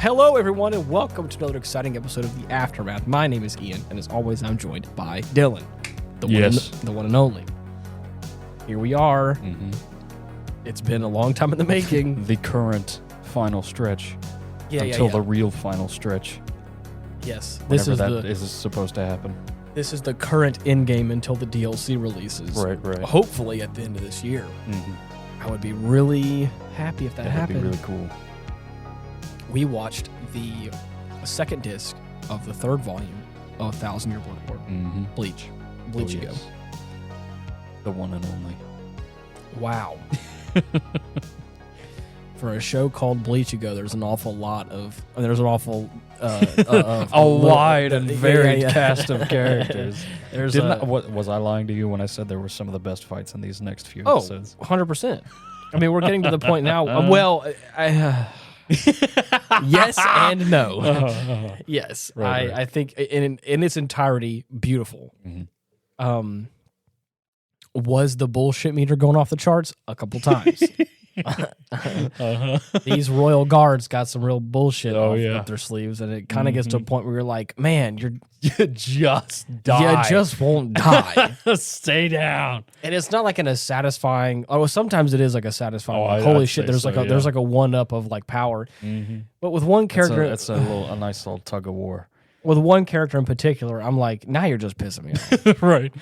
Hello, everyone, and welcome to another exciting episode of The Aftermath. My name is Ian, and as always, I'm joined by Dylan, the one and only. Here we are. Mm-hmm. It's been a long time in the making. The current final stretch. Until the real final stretch. Yes. Whenever is supposed to happen. This is the current in-game until the DLC releases. Right. Hopefully at the end of this year. Mm-hmm. I would be really happy if that happened. That would be really cool. We watched the second disc of the third volume of 1,000 Year Blood War. Mm-hmm. Bleach. Bleach you go. The one and only. Wow. For a show called Bleach You Go, there's an awful lot of... There's an awful... a wide and varied cast of characters. Was I lying to you when I said there were some of the best fights in these next few episodes? 100%. I mean, we're getting to the point now... yes and no. Yes. Right. I think in its entirety, beautiful. Mm-hmm. Was the bullshit meter going off the charts? A couple times. These royal guards got some real bullshit up their sleeves, and it kind of gets to a point where you're like, man, you just die. You just won't die. Stay down. And it's not like in a satisfying. Oh, sometimes it is like a satisfying. Holy shit! There's there's like a one up of like power. Mm-hmm. But with one character, it's a nice little tug of war. With one character in particular, I'm like, now you're just pissing me off. Right.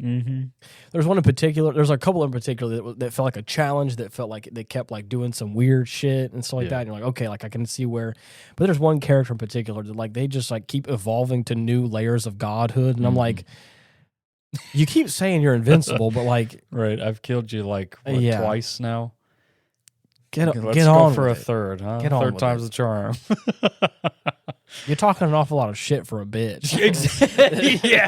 Mm-hmm. There's one in particular. There's a couple in particular that felt like a challenge. That felt like they kept like doing some weird shit and stuff like that. And you're like, okay, like I can see where. But there's one character in particular that like they just like keep evolving to new layers of godhood, and I'm like, you keep saying you're invincible, but like, right? I've killed you like twice now. Let's get on go for a third, huh? Third time's the charm. You're talking an awful lot of shit for a bitch. Yeah,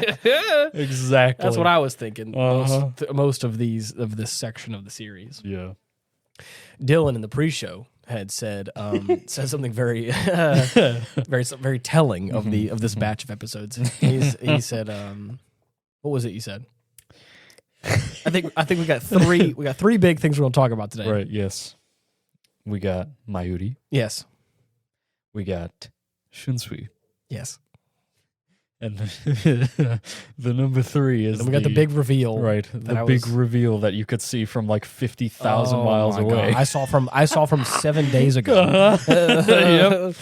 exactly. That's what I was thinking. Most of this section of the series. Yeah. Dylan in the pre-show had said something very very telling of this batch of episodes. He said, what was it you said? I think we got three big things we're going to talk about today. Right. Yes. We got Mayuri. Yes. We got Shunsui. Yes. And the number 3 is we got the big reveal. Right. The big reveal that you could see from like 50,000 miles away. God. I saw from 7 days ago. Yep.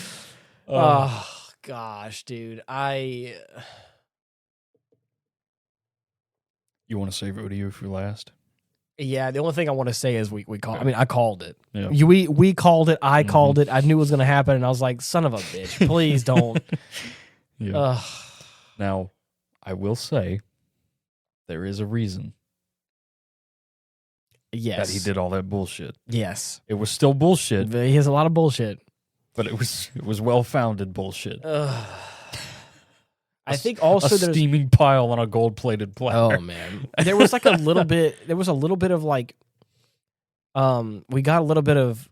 Oh gosh, dude. You want to save Uryu for last? Yeah, the only thing I want to say is we called. I mean, I called it. Yeah. We called it. I called it. I knew it was going to happen, and I was like, "Son of a bitch, please don't." Yeah. Now, I will say, there is a reason. Yes. That he did all that bullshit. Yes. It was still bullshit. He has a lot of bullshit, but it was well-founded bullshit. I think also there's a steaming pile on a gold-plated platter. Oh man, there was like a little bit. There was a little bit of like, we got a little bit of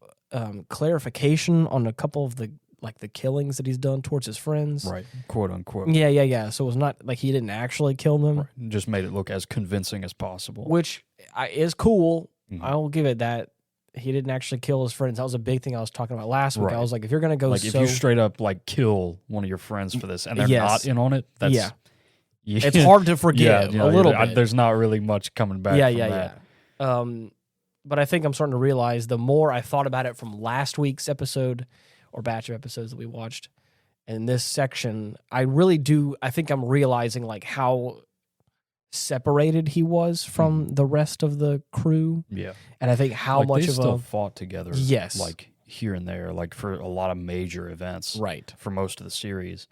clarification on a couple of the killings that he's done towards his friends, right? Quote unquote. Yeah. So it was not like he didn't actually kill them. Right. Just made it look as convincing as possible, which is cool. Mm-hmm. I will give it that. He didn't actually kill his friends. That was a big thing I was talking about last week. Right. I was like, if you're going to go if you straight up like kill one of your friends for this and they're not in on it, that's... It's hard to forgive a little bit. There's not really much coming back from that. But I think I'm starting to realize the more I thought about it from last week's episode or batch of episodes that we watched, in this section, I think I'm realizing like how separated he was from the rest of the crew. Yeah. And I think how much they of still fought together. Yes. Like here and there, like for a lot of major events. Right. For most of the series.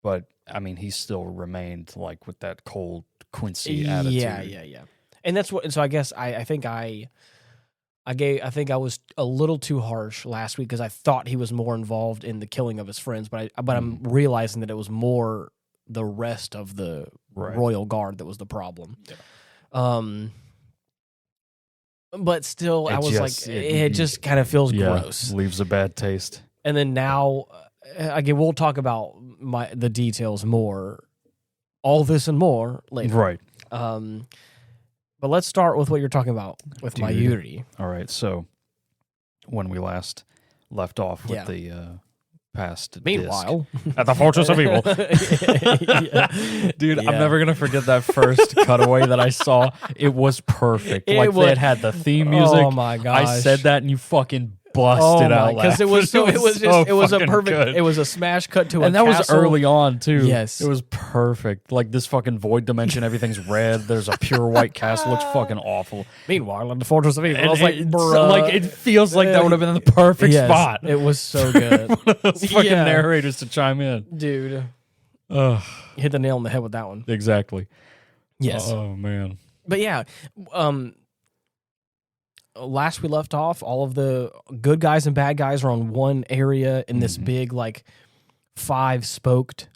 But I mean, he still remained like with that cold Quincy attitude. Yeah. And that's what, and so I guess I think I was a little too harsh last week because I thought he was more involved in the killing of his friends, but I'm realizing that it was more the rest of the royal guard that was the problem. Yeah. But still, it just kind of feels gross. Leaves a bad taste. And then now, again, we'll talk about the details more, all this and more later. Right. But let's start with what you're talking about with Mayuri. All right. So when we last left off with the past Meanwhile, disc at the Fortress of Evil. Dude, I'm never going to forget that first cutaway that I saw. It was perfect. They had the theme music. Oh my gosh. I said that and you fucking busted out because it was a perfect good. It was a smash cut to and a that castle. was early on too. Yes, it was perfect. Like this fucking void dimension, everything's red. There's a pure white castle. Looks fucking awful. Meanwhile, in the Fortress of Evil, I was like, it feels like that would have been the perfect spot. It was so good. One of those fucking narrators to chime in, dude. You hit the nail on the head with that one. Exactly. Yes. Oh man. But yeah, last we left off, all of the good guys and bad guys are on one area in this big, like, 5-spoked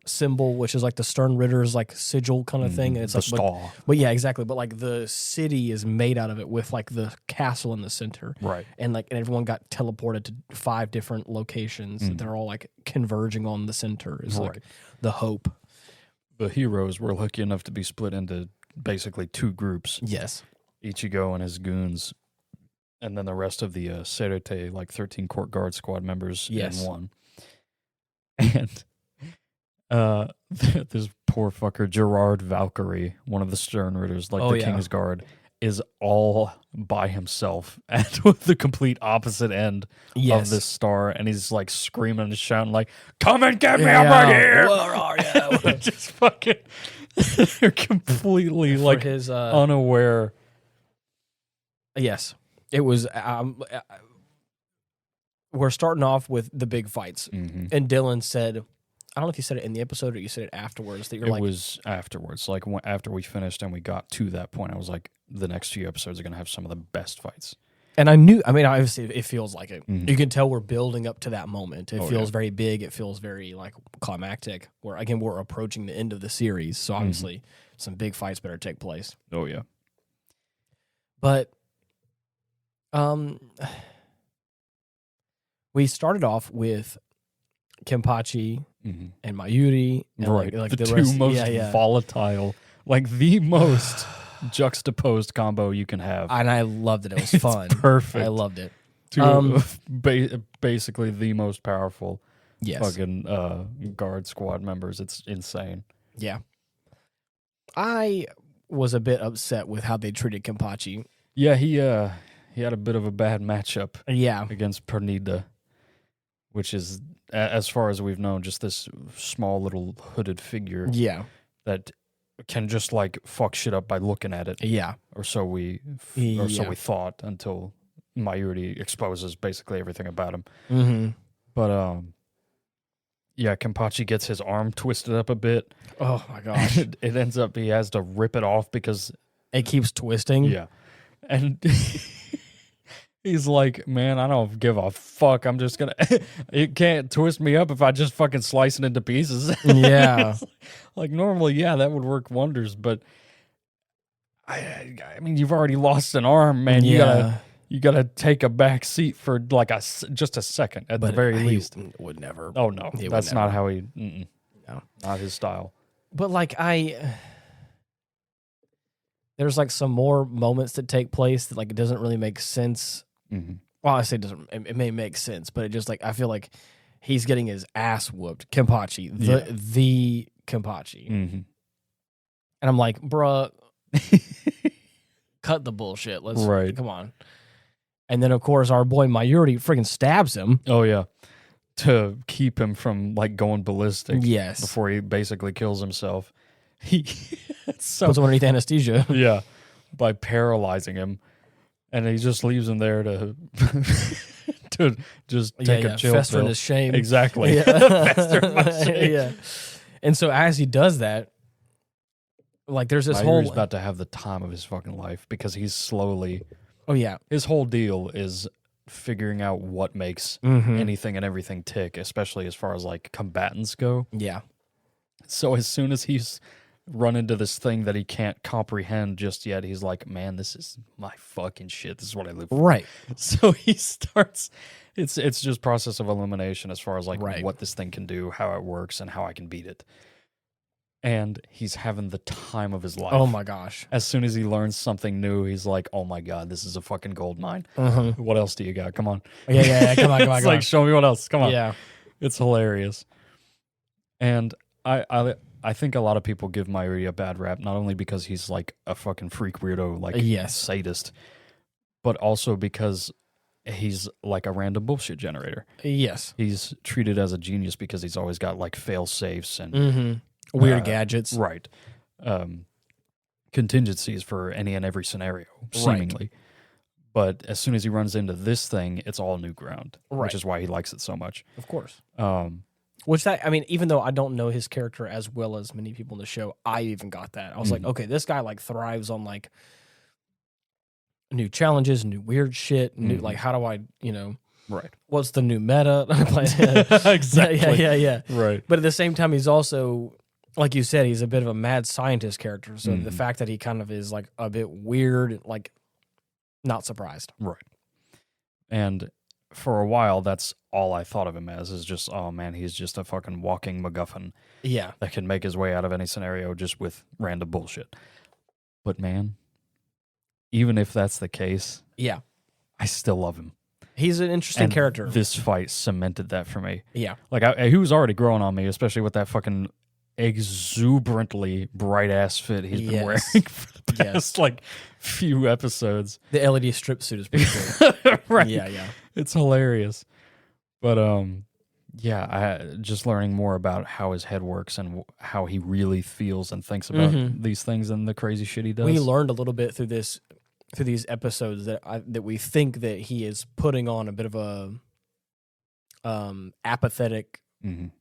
symbol, which is like the Stern Ritter's like sigil kind of thing. And it's the like, star. But yeah, exactly. But like the city is made out of it with like the castle in the center. Right. And like, and everyone got teleported to 5 different locations. They're all like converging on the center is like the hope. The heroes were lucky enough to be split into basically 2 groups. Yes. Ichigo and his goons, and then the rest of the Serete, like 13 court guard squad members in one. And this poor fucker, Gerard Valkyrie, one of the Stern Ritters, like the King's Guard, is all by himself at the complete opposite end of this star, and he's like screaming and shouting like, "Come and get me over here! Where are you?" Just fucking, they're completely like his, unaware. Yes, it was. We're starting off with the big fights, and Dylan said, "I don't know if you said it in the episode or you said it afterwards." That it was afterwards, like after we finished and we got to that point. I was like, the next few episodes are going to have some of the best fights. And I knew. I mean, obviously, it feels like it. You can tell we're building up to that moment. It feels very big. It feels very like climactic. Where again, we're approaching the end of the series, so obviously, some big fights better take place. Oh yeah, but. We started off with Kenpachi and Mayuri, and like the two rest, most volatile, like the most juxtaposed combo you can have. And I loved it. It was fun. Perfect. I loved it. Basically the most powerful fucking guard squad members. It's insane. Yeah. I was a bit upset with how they treated Kenpachi. Yeah, he had a bit of a bad matchup against Pernida, which is, as far as we've known, just this small little hooded figure that can just like fuck shit up by looking at it. Yeah. Or so we thought until Mayuri exposes basically everything about him. But Kenpachi gets his arm twisted up a bit. Oh my gosh. It ends up he has to rip it off because it keeps twisting. Yeah. And he's like, man, I don't give a fuck. I'm just going to... It can't twist me up if I just fucking slice it into pieces. Yeah. Like, normally, that would work wonders, but... I mean, you've already lost an arm, man. You gotta take a back seat for like just a second at the very least. Would never. Oh, no. That's not how he... No. Not his style. But like, there's like some more moments that take place that like it doesn't really make sense. Well, I say it doesn't. It may make sense, but it just like I feel like he's getting his ass whooped. Kenpachi, the Kenpachi, and I'm like, bruh, cut the bullshit. Let's come on. And then of course our boy Mayuri friggin' stabs him. Oh yeah, to keep him from like going ballistic. Yes, before he basically kills himself. He puts him underneath anesthesia. Yeah, by paralyzing him, and he just leaves him there to just take a chill fester in pill. his shame. Exactly. Fester in my shame. Yeah. And so as he does that, like there's this Mayuri's about to have the time of his fucking life because he's slowly. Oh yeah. His whole deal is figuring out what makes anything and everything tick, especially as far as like combatants go. Yeah. So as soon as he's run into this thing that he can't comprehend just yet, he's like, man, this is my fucking shit. This is what I live for. Right. So he starts, it's just process of elimination as far as like what this thing can do, how it works, and how I can beat it. And he's having the time of his life. Oh my gosh. As soon as he learns something new, he's like, oh my God, this is a fucking gold mine. What else do you got? Come on. Yeah. Come on. It's like, show me what else. Come on. Yeah. It's hilarious. And I think a lot of people give Mairi a bad rap, not only because he's like a fucking freak weirdo, like sadist, but also because he's like a random bullshit generator. Yes. He's treated as a genius because he's always got like fail safes and weird gadgets. Right. Contingencies for any and every scenario, seemingly. Right. But as soon as he runs into this thing, it's all new ground, which is why he likes it so much. Of course. Even though I don't know his character as well as many people in the show, I even got that. I was like, okay, this guy like thrives on like new challenges, new weird shit, new like how do I, right? What's the new meta? Exactly. Yeah. Right. But at the same time, he's also, like you said, he's a bit of a mad scientist character. So the fact that he kind of is like a bit weird, like not surprised. Right. And for a while, that's all I thought of him as, is just, oh man, he's just a fucking walking MacGuffin. Yeah. That can make his way out of any scenario just with random bullshit. But man, even if that's the case, yeah, I still love him. He's an interesting character. This fight cemented that for me. Yeah. Like, he was already growing on me, especially with that fucking exuberantly bright-ass fit he's been wearing for the past, like, few episodes. The LED strip suit is pretty cool. Right. Yeah. It's hilarious. But, just learning more about how his head works and how he really feels and thinks about these things and the crazy shit he does. We learned a little bit through these episodes that we think that he is putting on a bit of a apathetic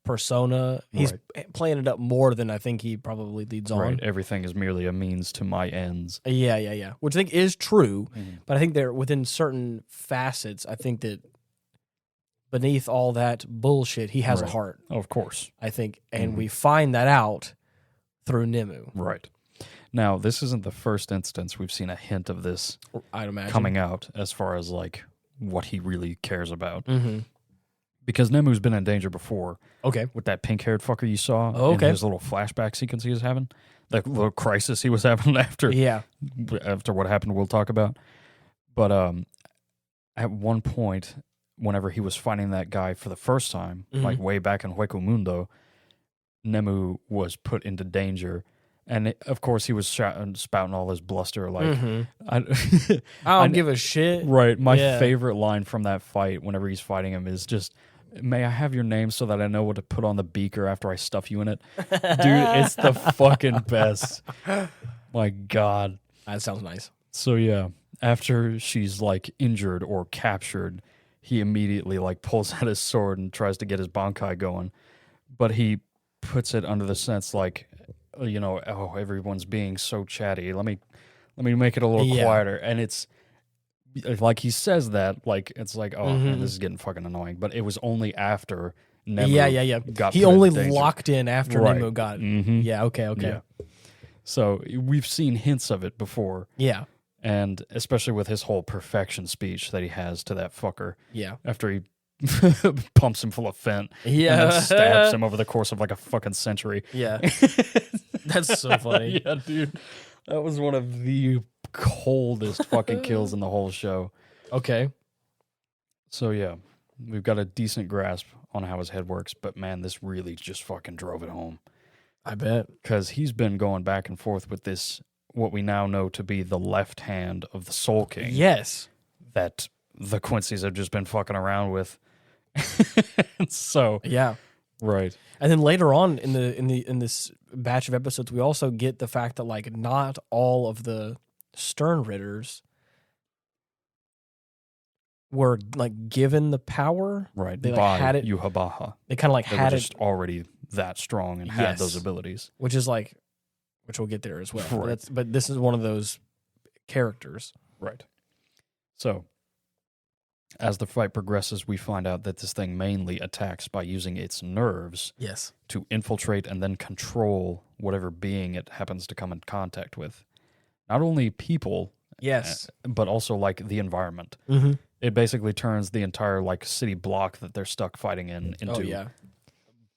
persona. He's playing it up more than I think he probably leads on. Right. Everything is merely a means to my ends. Yeah. Which I think is true, but I think they're within certain facets. I think that beneath all that bullshit, he has a heart. Of course. I think, and we find that out through Nemu. Right. Now, this isn't the first instance we've seen a hint of this, I'd imagine, coming out as far as like what he really cares about. Because Nemu's been in danger before. Okay. With that pink-haired fucker you saw in his little flashback sequence he was having. That little crisis he was having after what happened we'll talk about. But at one point, whenever he was fighting that guy for the first time, like way back in Hueco Mundo, Nemu was put into danger. And of course, he was spouting all this bluster like, I don't give a shit. Right. My favorite line from that fight, whenever he's fighting him, is just, "May I have your name so that I know what to put on the beaker after I stuff you in it?" Dude, it's the fucking best. My God. That sounds nice. So yeah, after she's like injured or captured, he immediately like pulls out his sword and tries to get his Bankai going. But he puts it under the sense like, oh, everyone's being so chatty. Let me make it a little quieter. And it's like he says that, like it's like, oh man, this is getting fucking annoying. But it was only after Nemu got he only locked in after Nemu got okay. Yeah. So we've seen hints of it before. Yeah. And especially with his whole perfection speech that he has to that fucker. Yeah. After he pumps him full of fent. Yeah. And then stabs him over the course of like a fucking century. Yeah. That's so funny. Yeah, dude. That was one of the coldest fucking kills in the whole show. Okay. So yeah, we've got a decent grasp on how his head works, but man, this really just fucking drove it home. I bet. Because he's been going back and forth with this, what we now know to be the left hand of the Soul King. Yes. That the Quincy's have just been fucking around with. So yeah. Right. And then later on in this batch of episodes, we also get the fact that like not all of the Stern Ritters were like given the power. Right. They by had it. Yuhabaha. They kind of like they had were just already that strong and had those abilities. Which is like, which we'll get there as well. Right. But this is one of those characters. Right. So, as the fight progresses, we find out that this thing mainly attacks by using its nerves to infiltrate and then control whatever being it happens to come in contact with. Not only people, but also like the environment. It basically turns the entire like city block that they're stuck fighting in into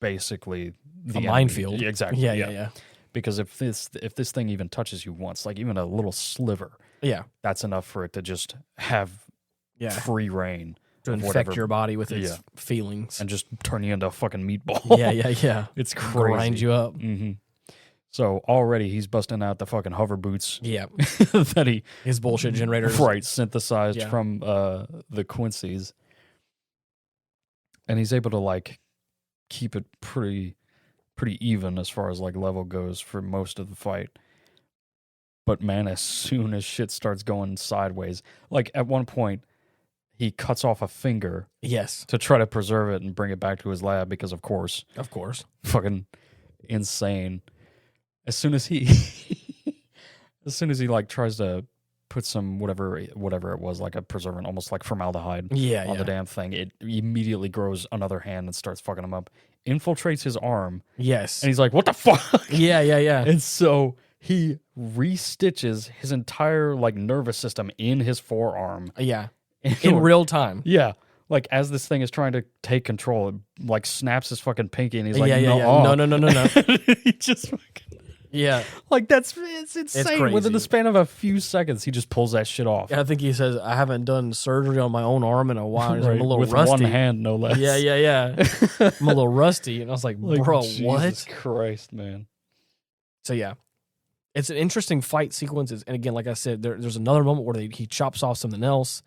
basically a minefield. Yeah, exactly. Yeah. Because if this thing even touches you once, like even a little sliver, that's enough for it to just have free reign to infect your body with its feelings and just turn you into a fucking meatball. Yeah. It's crazy. Grind you up. Mm-hmm. So already he's busting out the fucking hover boots. Yeah. that his bullshit generators. Right, synthesized from the Quincy's. And he's able to like keep it pretty even as far as like level goes for most of the fight. But man, as soon as shit starts going sideways, like at one point he cuts off a finger. Yes. To try to preserve it and bring it back to his lab because of course. Fucking insane. As soon as he like tries to put some whatever it was, like a preservant, almost like formaldehyde on the damn thing, it immediately grows another hand and starts fucking him up. Infiltrates his arm. Yes. And he's like, what the fuck? Yeah. And so he restitches his entire like nervous system in his forearm. Yeah. In real time. Yeah. Like as this thing is trying to take control, it like snaps his fucking pinky and he's like, No. He just fucking... Yeah. Like it's insane. It's within the span of a few seconds, he just pulls that shit off. I think he says, I haven't done surgery on my own arm in a while. Right. I'm a little with rusty. One hand, no less. Yeah. I'm a little rusty. And I was like, bro, Jesus what? Jesus Christ, man. So yeah. It's an interesting fight sequences. And again, like I said, there's another moment where he chops off something else,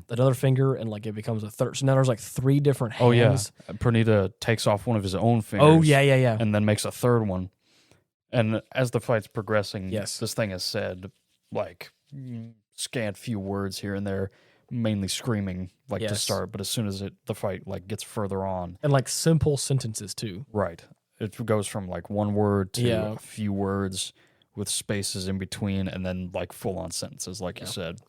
another finger, and like it becomes a third. So now there's like 3 different hands. Oh, yeah. Pernita takes off one of his own fingers. Oh, yeah. And then makes a third one. And as the fight's progressing, yes, this thing is said, like, scant few words here and there, mainly screaming, like, to start. But as soon as the fight, like, gets further on. And, like, simple sentences, too. Right. It goes from, like, one word to a few words with spaces in between and then, like, full-on sentences, like you said.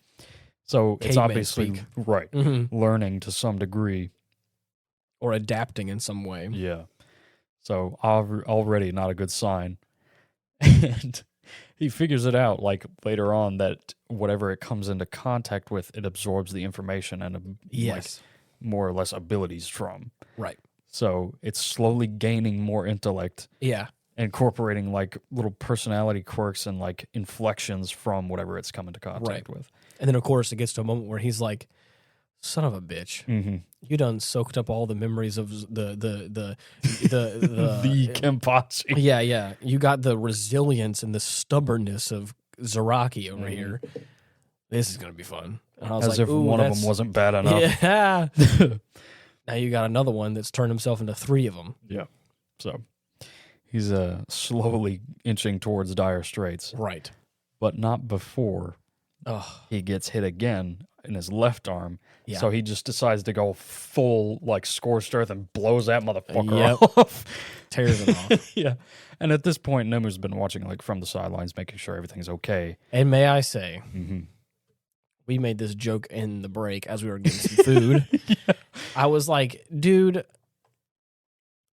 So it's obviously, learning to some degree. Or adapting in some way. Yeah. So already not a good sign. And he figures it out, like, later on that whatever it comes into contact with, it absorbs the information and, like, more or less abilities from. Right. So it's slowly gaining more intellect. Yeah. Incorporating, like, little personality quirks and, like, inflections from whatever it's come into contact with. And then, of course, it gets to a moment where he's like, son of a bitch. Mm-hmm. You done soaked up all the memories of the Kenpachi. Yeah. You got the resilience and the stubbornness of Zaraki over here. This is gonna be fun. And I was as if one of them wasn't bad enough. Yeah. Now you got another one that's turned himself into 3 of them. Yeah. So he's slowly inching towards dire straits. Right. But not before he gets hit again in his left arm. Yeah. So he just decides to go full, like, scorched earth and blows that motherfucker off. Tears it off. Yeah. And at this point, Nemu's been watching, like, from the sidelines, making sure everything's okay. And may I say, we made this joke in the break as we were getting some food. I was like, dude,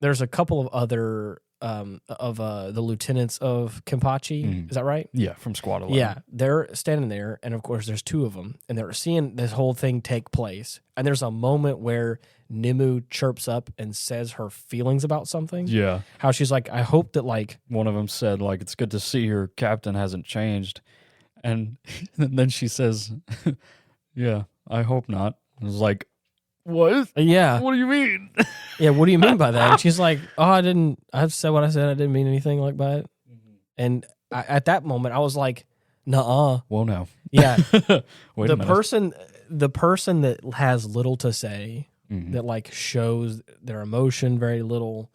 there's a couple of other the lieutenants of Kenpachi. Is that right? Yeah, from Squad 11. Yeah, they're standing there, and of course there's 2 of them, and they're seeing this whole thing take place. And there's a moment where Nemu chirps up and says her feelings about something. Yeah. How she's like, I hope that, like... One of them said, like, it's good to see your captain hasn't changed. And then she says, yeah, I hope not. I was like, what? Yeah. What do you mean? Yeah, what do you mean by that? And she's like, I said what I said. I didn't mean anything like by it. And at that moment, I was like, nuh-uh. Well, no. Yeah. Wait a minute. The person that has little to say, that, like, shows their emotion very little,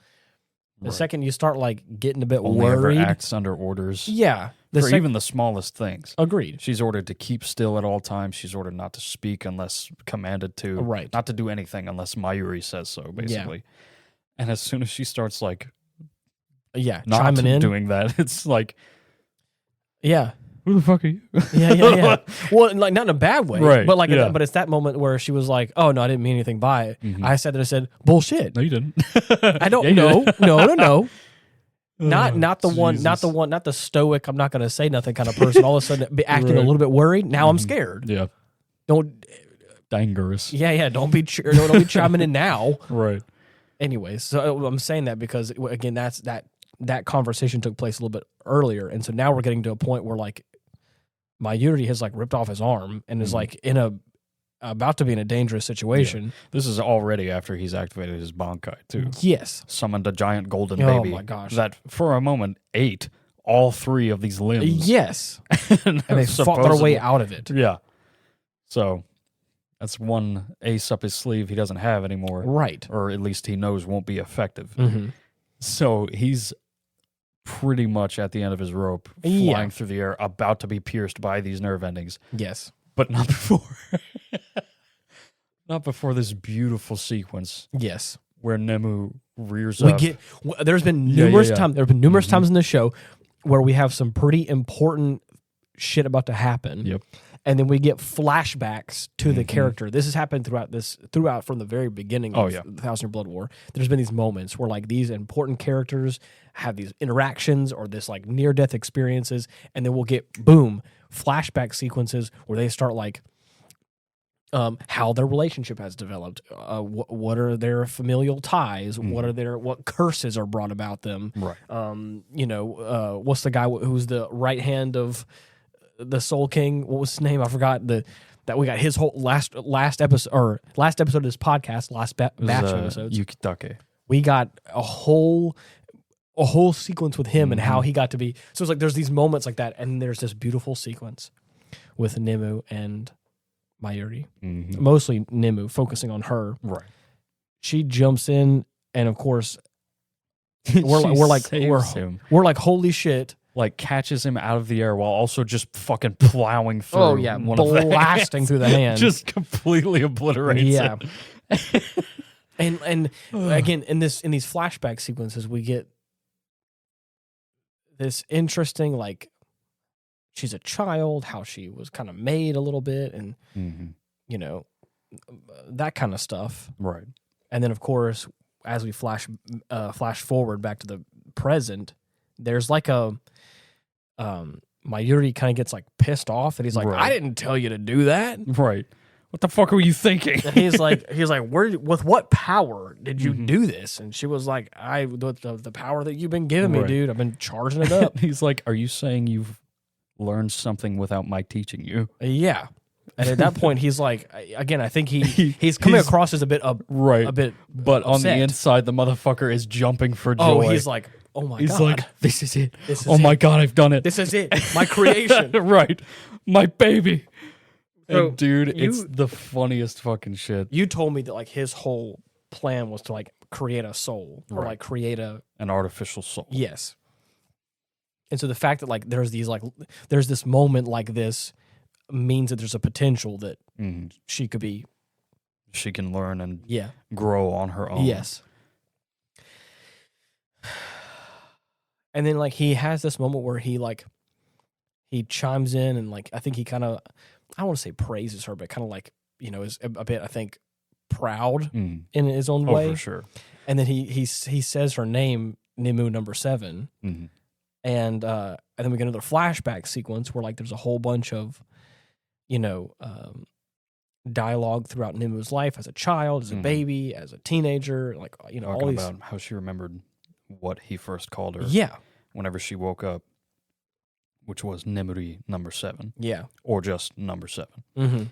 the second you start, like, getting a bit worried. Ever acts under orders. Yeah. Even the smallest things. Agreed. She's ordered to keep still at all times. She's ordered not to speak unless commanded to. Right. Not to do anything unless Mayuri says so, basically. Yeah. And as soon as she starts, like, not chiming in, doing that, it's like, yeah, who the fuck are you? Yeah. Well, like, not in a bad way, right? But like, but it's that moment where she was like, "Oh no, I didn't mean anything by it." I said that. I said, "Bullshit." No, you didn't. I don't know. No. Not the stoic, I'm not going to say nothing kind of person. All of a sudden, be acting a little bit worried. Now I'm scared. Yeah. Don't. Dangerous. Yeah. Don't be chiming in now. Right. Anyways, so I'm saying that because, again, that conversation took place a little bit earlier, and so now we're getting to a point where, like, Mayuri has, like, ripped off his arm and is like in about to be in a dangerous situation. Yeah. This is already after he's activated his Bankai, too. Yes. Summoned a giant golden baby. Oh, my gosh. That, for a moment, ate all 3 of these limbs. Yes. and they fought their way out of it. Yeah. So, that's one ace up his sleeve he doesn't have anymore. Right. Or at least he knows won't be effective. Mm-hmm. So, he's pretty much at the end of his rope, flying through the air, about to be pierced by these nerve endings. Yes. But not before. Not before this beautiful sequence. Yes. Where Nemu rears up. There's been numerous times. There have been numerous times in the show where we have some pretty important shit about to happen. Yep. And then we get flashbacks to the character. This has happened throughout from the very beginning of the Thousand Year Blood War. There's been these moments where like these important characters have these interactions or this like near death experiences, and then we'll get flashback sequences where they start like how their relationship has developed, what are their familial ties, what curses are brought about them, right? What's the guy who's the right hand of the Soul King? What was his name? I forgot. That we got his whole last episode of this podcast, last batch of episodes. Yukitake. We got a whole sequence with him and how he got to be. So it's like there's these moments like that, and there's this beautiful sequence with Nemu and Mayuri, mostly Nemu, focusing on her. Right. She jumps in, and of course, we're like, holy shit! Like catches him out of the air while also just fucking plowing through. Oh yeah, blasting through the hand, just completely obliterates it. and again in these flashback sequences, we get this interesting like. She's a child, how she was kind of made a little bit, and that kind of stuff. Right. And then, of course, as we flash forward back to the present, there's like a Mayuri kind of gets like pissed off, and he's like, "I didn't tell you to do that." Right. What the fuck were you thinking? And he's like, with what power did you do this? And she was like, the power that you've been giving me, dude. I've been charging it up. He's like, are you saying you've learn something without my teaching you? Yeah. And at that point, he's like, again, I think he's coming across as a bit but upset. On the inside, the motherfucker is jumping for joy. Oh, he's like, oh my God. He's like, this is it. My God, I've done it. This is it. My creation. Right. My baby. So and dude, it's the funniest fucking shit. You told me that like his whole plan was to like create a soul or like create an artificial soul. Yes. And so the fact that like there's this moment like this means that there's a potential that she can learn and grow on her own. Yes. And then like he has this moment where he chimes in and like I think he kind of I don't want to say praises her, but kind of like is a bit I think proud in his own way. For sure. And then he says her name, Nemu number 7. Mm-hmm. And then we get another flashback sequence where like there's a whole bunch of, dialogue throughout Nemu's life as a child, as a baby, as a teenager, like Talking all these about how she remembered what he first called her. Yeah. Whenever she woke up, which was Nemuri number 7. Yeah. Or just number 7. Mm-hmm.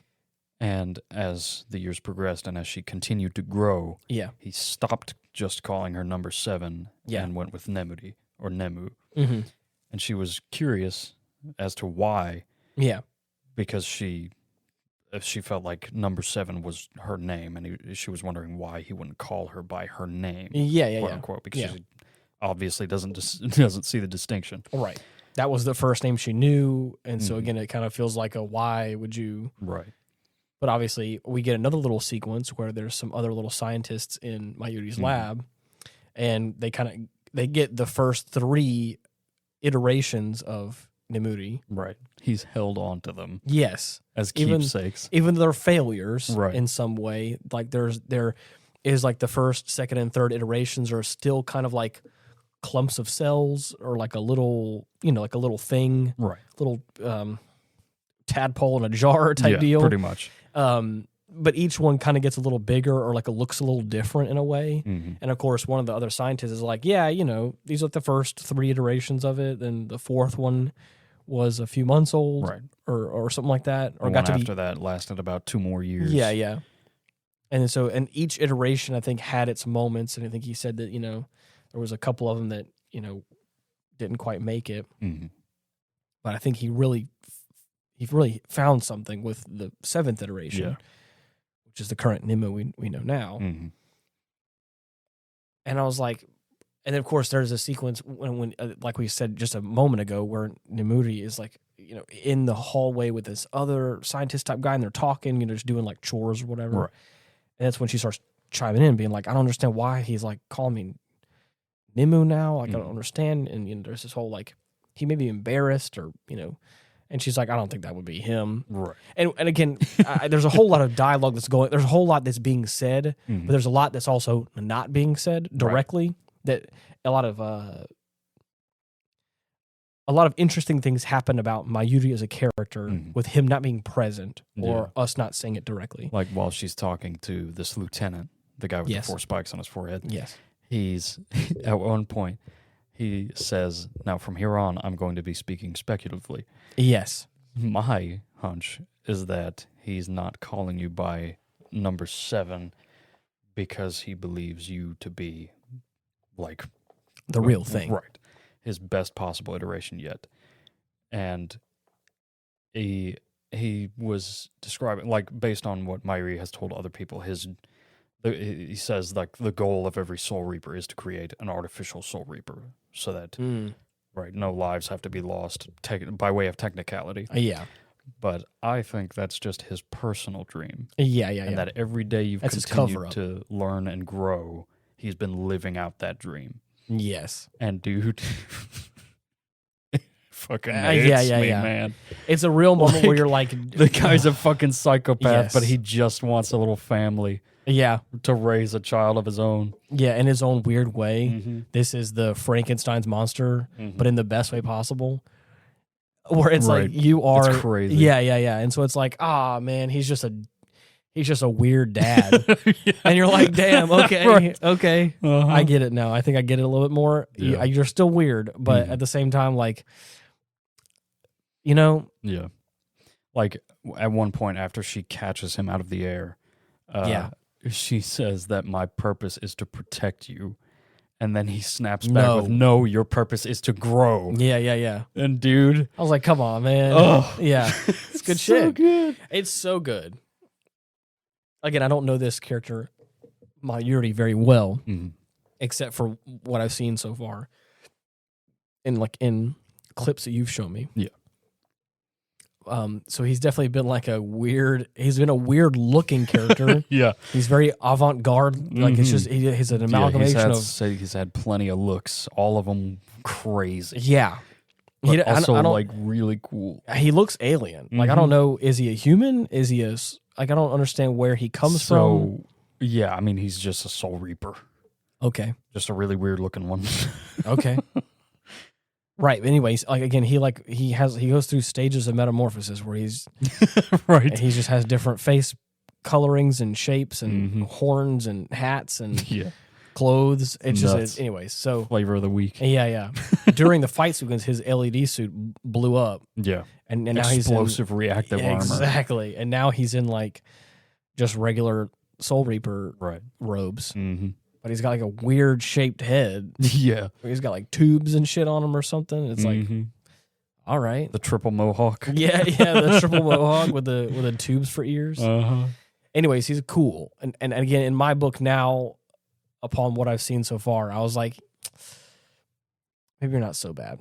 And as the years progressed and as she continued to grow, he stopped just calling her number 7 and went with Nemuri or Nemu. Mm-hmm. And she was curious as to why. Yeah. Because she felt like number 7 was her name, and she was wondering why he wouldn't call her by her name. Yeah. Unquote, because she obviously doesn't see the distinction. Right. That was the first name she knew, and so again, it kind of feels like a why would you? Right. But obviously, we get another little sequence where there's some other little scientists in Mayuri's lab, and they get the first 3 iterations of Nemuri. Right. He's held on to them. Yes. As keepsakes. Even they're failures in some way. Like there is like the first, second, and third iterations are still kind of like clumps of cells or like a little, like a little thing. Right. Little tadpole in a jar type deal. Pretty much. But each one kind of gets a little bigger or like it looks a little different in a way. Mm-hmm. And of course, one of the other scientists is like, these are the first 3 iterations of it. Then the 4th one was a few months old, right, or something like that, or the got one to after that lasted about 2 more years. Yeah. And each iteration I think had its moments, and I think he said that there was a couple of them that didn't quite make it, but I think he really found something with the 7th iteration, which is the current Nimue we know now. And I was like, and then of course there's a sequence when like we said just a moment ago, where Nimuri is like, in the hallway with this other scientist type guy, and they're talking, just doing like chores or whatever. Right. And that's when she starts chiming in, being like, I don't understand why he's like calling me Nimu now. Like, I don't understand. And there's this whole like, he may be embarrassed or, and she's like, I don't think that would be him. Right. And again, there's a whole lot of dialogue there's a whole lot that's being said, but there's a lot that's also not being said directly. Right. That a lot of interesting things happen about Mayuri as a character with him not being present or us not saying it directly. Like while she's talking to this lieutenant, the guy with the 4 spikes on his forehead. Yes. He's, at one point, he says, now from here on, I'm going to be speaking speculatively. Yes. My hunch is that he's not calling you by number 7 because he believes you to be like the real thing. Right. His best possible iteration yet. And he was describing, like, based on what Mayuri has told other people, he says, like, the goal of every Soul Reaper is to create an artificial Soul Reaper so that, right, no lives have to be lost by way of technicality. Yeah. But I think that's just his personal dream. Yeah. And that every day you've continued to learn and grow, he's been living out that dream. Yes. And dude, fucking hates me, man. It's a real moment where you're like, the guy's a fucking psychopath, but he just wants a little family. Yeah. To raise a child of his own. Yeah, in his own weird way. This is the Frankenstein's monster, but in the best way possible. Where it's like you are it's crazy. Yeah. And so it's like, man, he's just a weird dad. And you're like, damn, okay, okay. I get it now. I think I get it a little bit more. Yeah. You're still weird, but at the same time, like, Yeah. Like, at one point after she catches him out of the air, she says that my purpose is to protect you. And then he snaps back with, no, your purpose is to grow. Yeah. And dude, I was like, come on, man. Oh, yeah. It's good shit. So good. It's so good. Again, I don't know this character, Mayuri, very well, except for what I've seen so far. In clips that you've shown me. Yeah. So he's definitely been like he's been a weird looking character. Yeah. He's very avant-garde. Like it's just, he's an amalgamation he's had plenty of looks, all of them crazy. Yeah. But also like really cool. He looks alien. Like, I don't know, is he a human? Is he I don't understand where he comes from. Yeah, I mean, he's just a Soul Reaper. Okay. Just a really weird looking one. Okay. Right. Anyways, like, again, he goes through stages of metamorphosis where he's right. He just has different face colorings and shapes and horns and hats and clothes. It's just, anyways. So flavor of the week. Yeah. During the fight sequence, his LED suit blew up. Yeah. And now he's in explosive reactive armor. Exactly. And now he's in like just regular Soul Reaper robes. But he's got like a weird shaped head. Yeah. He's got like tubes and shit on him or something. It's like, all right. The triple mohawk. Yeah, the triple mohawk with the tubes for ears. Anyways, he's cool. And again, in my book now, upon what I've seen so far, I was like, maybe you're not so bad.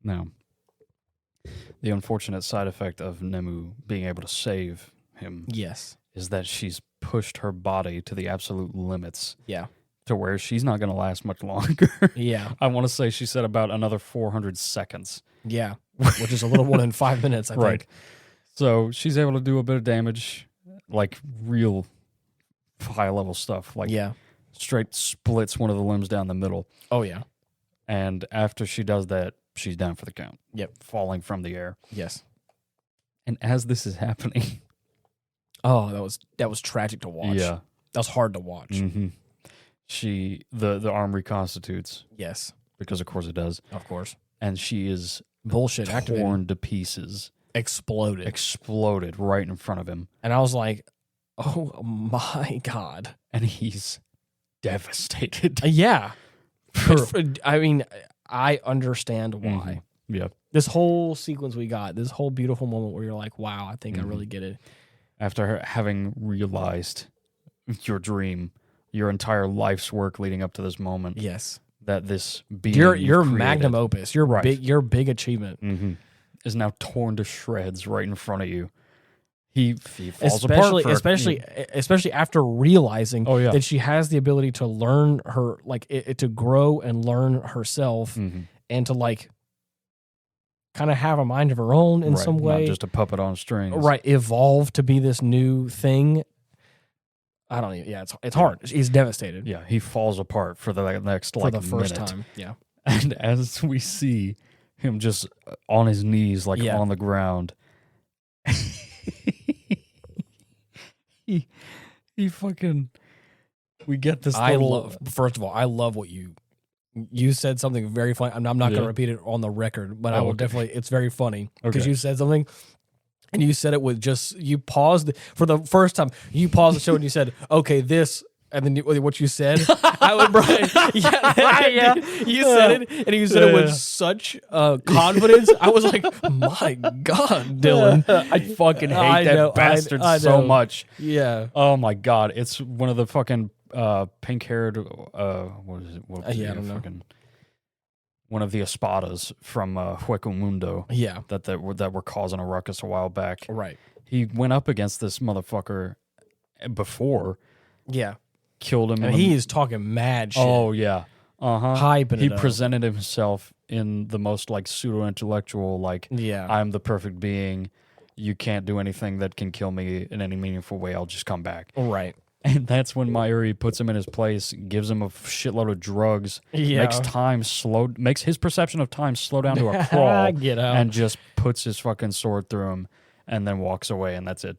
Now, the unfortunate side effect of Nemu being able to save him is that she's pushed her body to the absolute limits. Yeah. To where she's not going to last much longer. Yeah. I want to say she said about another 400 seconds. Yeah. Which is a little more than 5 minutes, I think. So she's able to do a bit of damage, like real high-level stuff. Like straight splits one of the limbs down the middle. Oh, yeah. And after she does that, she's down for the count. Yep. Falling from the air. Yes. And as this is happening... Oh, that was tragic to watch. Yeah. That was hard to watch. The arm reconstitutes. Yes. Because of course it does. Of course. And she is bullshit activated. Torn to pieces. Exploded right in front of him. And I was like, oh my God. And he's devastated. Yeah. I mean, I understand why. Mm-hmm. Yeah. This whole sequence we got, this whole beautiful moment where you're like, wow, I think I really get it. After having realized your dream, your entire life's work leading up to this moment. Yes. That this being your magnum opus, your big achievement is now torn to shreds right in front of you. He falls apart. Especially after realizing that she has the ability to learn her, like to grow and learn herself, and to like kind of have a mind of her own in some way, not just a puppet on strings. Right, evolve to be this new thing. I don't even. Yeah, it's hard. He's devastated. Yeah, he falls apart for the next first minute. time. Yeah, and as we see him just on his knees, on the ground. He fucking. We get this. First of all, I love what you said something very funny. I'm not going to repeat it on the record, but I will definitely. It's very funny because you said something, and you said it with you paused for the first time. You paused the show and you said, "Okay, this." And then what you said, I would, you said it, and you said it with such confidence. I was like, my God, Dylan. I fucking hate that bastard so much. Yeah. Oh my God. It's one of the fucking pink-haired, what is it? I don't know. One of the Espadas from Hueco Mundo. Yeah. That were causing a ruckus a while back. Right. He went up against this motherfucker before. Yeah. Killed him. And he is talking mad shit. Oh, yeah. Hyping it He up. presented himself in the most, pseudo-intellectual, I'm the perfect being. You can't do anything that can kill me in any meaningful way. I'll just come back. Right. And that's when Mayuri puts him in his place, gives him a shitload of drugs, makes his perception of time slow down to a crawl, and just puts his fucking sword through him, and then walks away, and that's it.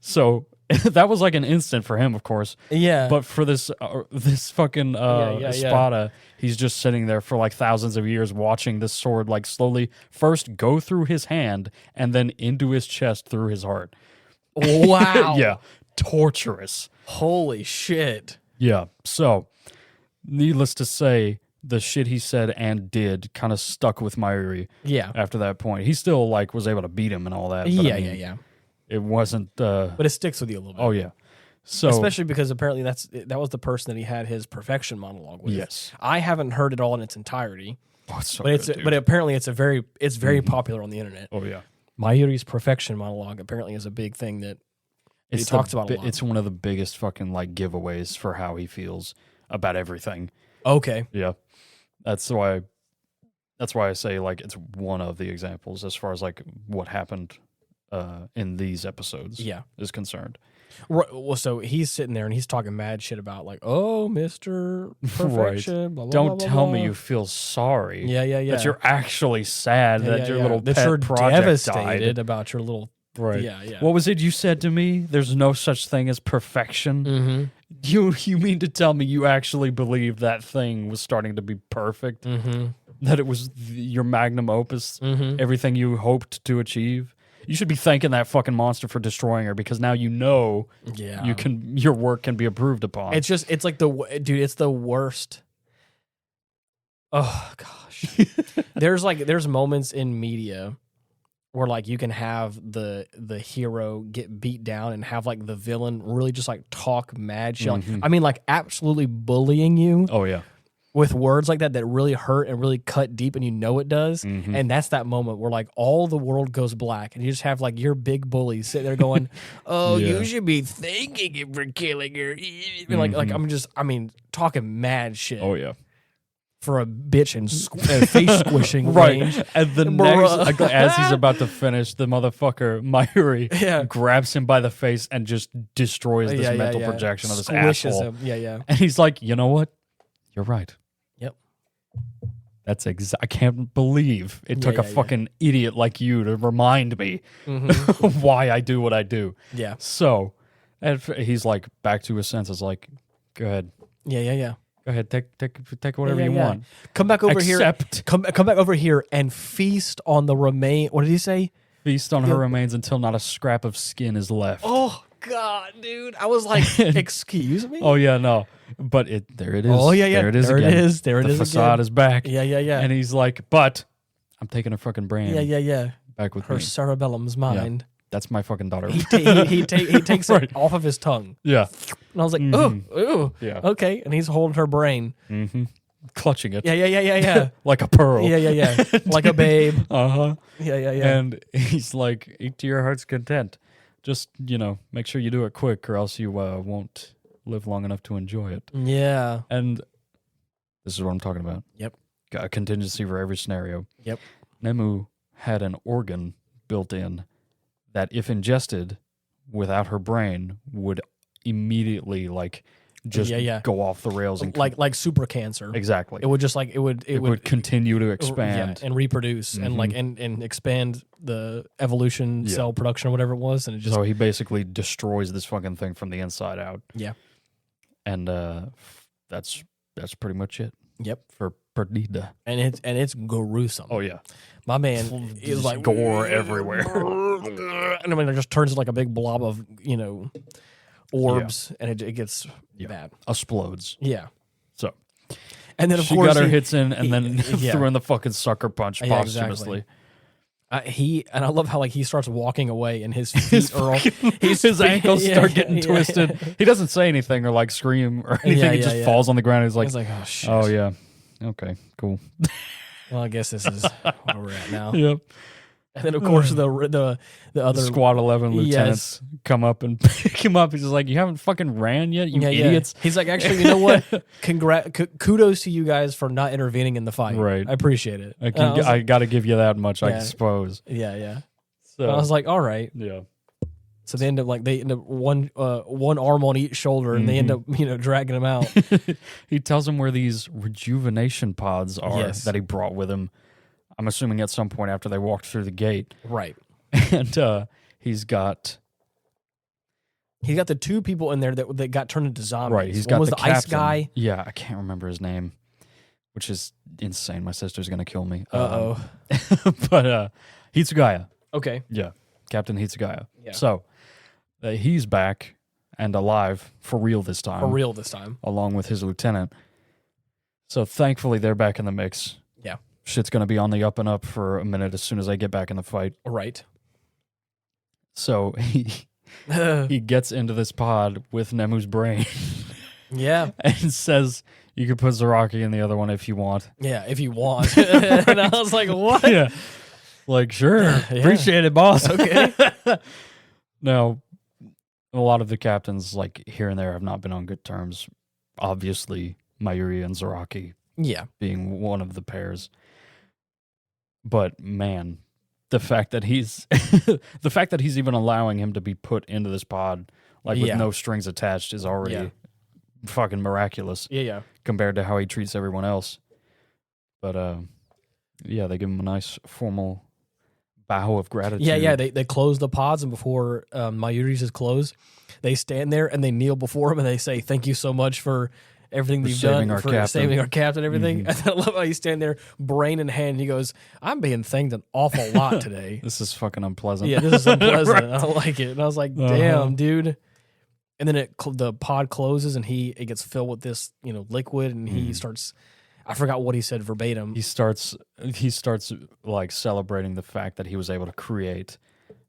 So that was like an instant for him, of course. Yeah. But for this fucking Espada, he's just sitting there for thousands of years watching this sword slowly first go through his hand and then into his chest through his heart. Wow. Yeah. Torturous. Holy shit. Yeah. So, needless to say, the shit he said and did kind of stuck with Mayuri. Yeah. After that point. He still was able to beat him and all that. But yeah. It wasn't. But it sticks with you a little bit. Oh yeah. So especially because apparently that was the person that he had his perfection monologue with. Yes. I haven't heard it all in its entirety. Oh, it's so but apparently it's very popular on the internet. Oh yeah. Mayuri's perfection monologue apparently is a big thing that he talks about a lot. It's one of the biggest fucking giveaways for how he feels about everything. Okay. Yeah. That's why I say it's one of the examples as far as what happened in these episodes is concerned. Right. Well, so he's sitting there and he's talking mad shit about oh, Mr. Perfection. Right. Blah, blah, Don't blah, blah, tell blah. me you feel sorry. Yeah. That you're actually sad that your little that pet you're project devastated died. about your little. Right. Yeah. What was it you said to me? There's no such thing as perfection. Mm-hmm. You mean to tell me you actually believe that thing was starting to be perfect? Mm-hmm. That it was your magnum opus, mm-hmm. everything you hoped to achieve? You should be thanking that fucking monster for destroying her because now your work can be approved upon. It's the worst. Oh gosh. there's moments in media where you can have the hero get beat down and have the villain really just talk mad shit. Mm-hmm. I mean absolutely bullying you. Oh yeah. With words like that really hurt and really cut deep, and it does. Mm-hmm. And that's that moment where all the world goes black, and you just have your big bully sitting there going, "Oh, you should be thanking him for killing her." And talking mad shit. Oh yeah. For a bitch and face squishing range. And the next, as he's about to finish, the motherfucker Mayuri grabs him by the face and just destroys this mental projection of this asshole. Him. Yeah. And he's like, you know what? You're right. Yep. That's I can't believe it took a fucking idiot like you to remind me why I do what I do. Yeah. So, and he's back to his senses. Go ahead. Yeah. Go ahead, take whatever you want. Come back over here. Come back over here and feast on the remain. What did he say? Feast on her remains until not a scrap of skin is left. Oh God, dude! I was like, excuse me. Oh yeah, no, but there it is. Oh yeah, There it is. There it is. The facade is back. Yeah. And he's like, but I'm taking her fucking brain. Yeah. Back with her me. Cerebellum's mind. Yeah, that's my fucking daughter. He takes it off of his tongue. Yeah. And I was like, ooh. Yeah. Okay. And he's holding her brain. Mm-hmm. Clutching it. Yeah. Like a pearl. Yeah. Like a babe. Uh-huh. Yeah. And he's like, eat to your heart's content. Just, make sure you do it quick or else you won't live long enough to enjoy it. Yeah. And this is what I'm talking about. Yep. Got a contingency for every scenario. Yep. Nemu had an organ built in that if ingested without her brain would immediately just go off the rails and like super cancer. Exactly. It would just it would continue to expand and reproduce and and expand the evolution cell production or whatever it was, and it just so he basically destroys this fucking thing from the inside out. Yeah. And that's pretty much it. Yep. For Perdita. And it's gruesome. Oh yeah. My man is like gore everywhere. And I mean it just turns into like a big blob of, orbs and it gets bad. Explodes. Yeah. So and then of she course got her hits in and then threw in the fucking sucker punch posthumously. Exactly. And I love how he starts walking away and his feet are all his ankles start getting twisted. He doesn't say anything or scream or anything. He just falls on the ground. He's like, oh shit. Oh yeah. Okay, cool. Well, I guess this is where we're at now. Yep. And then of course the other Squad 11 lieutenants come up and pick him up. He's just like, you haven't fucking ran yet, you idiots. He's like, actually, you know what? Kudos to you guys for not intervening in the fight. Right. I appreciate it. I got to give you that much, I suppose. Yeah. So I was like, all right. Yeah. So they end up one arm on each shoulder, and they end up dragging him out. He tells him where these rejuvenation pods are that he brought with him. I'm assuming at some point after they walked through the gate. Right. And he's got the two people in there that got turned into zombies. Right. He's One got was the ice guy. Yeah, I can't remember his name, which is insane. My sister's gonna kill me. But Hitsugaya. Okay. Yeah, Captain Hitsugaya. Yeah. So he's back and alive for real this time. Along with his lieutenant. So thankfully they're back in the mix. Yeah. Shit's going to be on the up and up for a minute as soon as I get back in the fight. Right. So he gets into this pod with Nemu's brain. Yeah. And says, you can put Zaraki in the other one if you want. Yeah, if you want. And I was like, what? Yeah. Like, sure. Appreciate it, boss. Okay. Now, a lot of the captains, here and there, have not been on good terms. Obviously, Mayuri and Zaraki being one of the pairs. But, man, the fact that he's even allowing him to be put into this pod, with no strings attached, is already fucking miraculous. Yeah. Compared to how he treats everyone else. But, they give him a nice formal bow of gratitude. Yeah. They close the pods, and before Mayuri's is closed, they stand there and they kneel before him and they say, "Thank you so much for everything you've done for saving our captain." And everything. And I love how you stand there, brain in hand. And he goes, "I'm being thanked an awful lot today." This is fucking unpleasant. Yeah, this is unpleasant. Right. I don't like it. And I was like, "Damn, dude." And then the pod closes and it gets filled with this liquid, and he starts. I forgot what he said verbatim. He starts celebrating the fact that he was able to create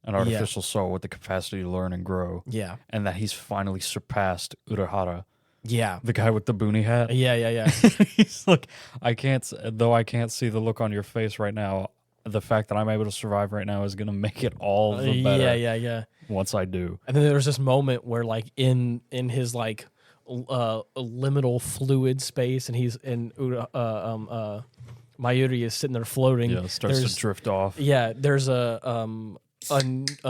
an artificial soul with the capacity to learn and grow. Yeah. And that he's finally surpassed Urahara. Yeah. The guy with the boonie hat. Yeah. He's like, I can't see the look on your face right now, the fact that I'm able to survive right now is going to make it all the better. Yeah. Once I do. And then there's this moment where in his liminal fluid space, and he's in Mayuri is sitting there floating. Yeah, starts to drift off. Yeah, there's a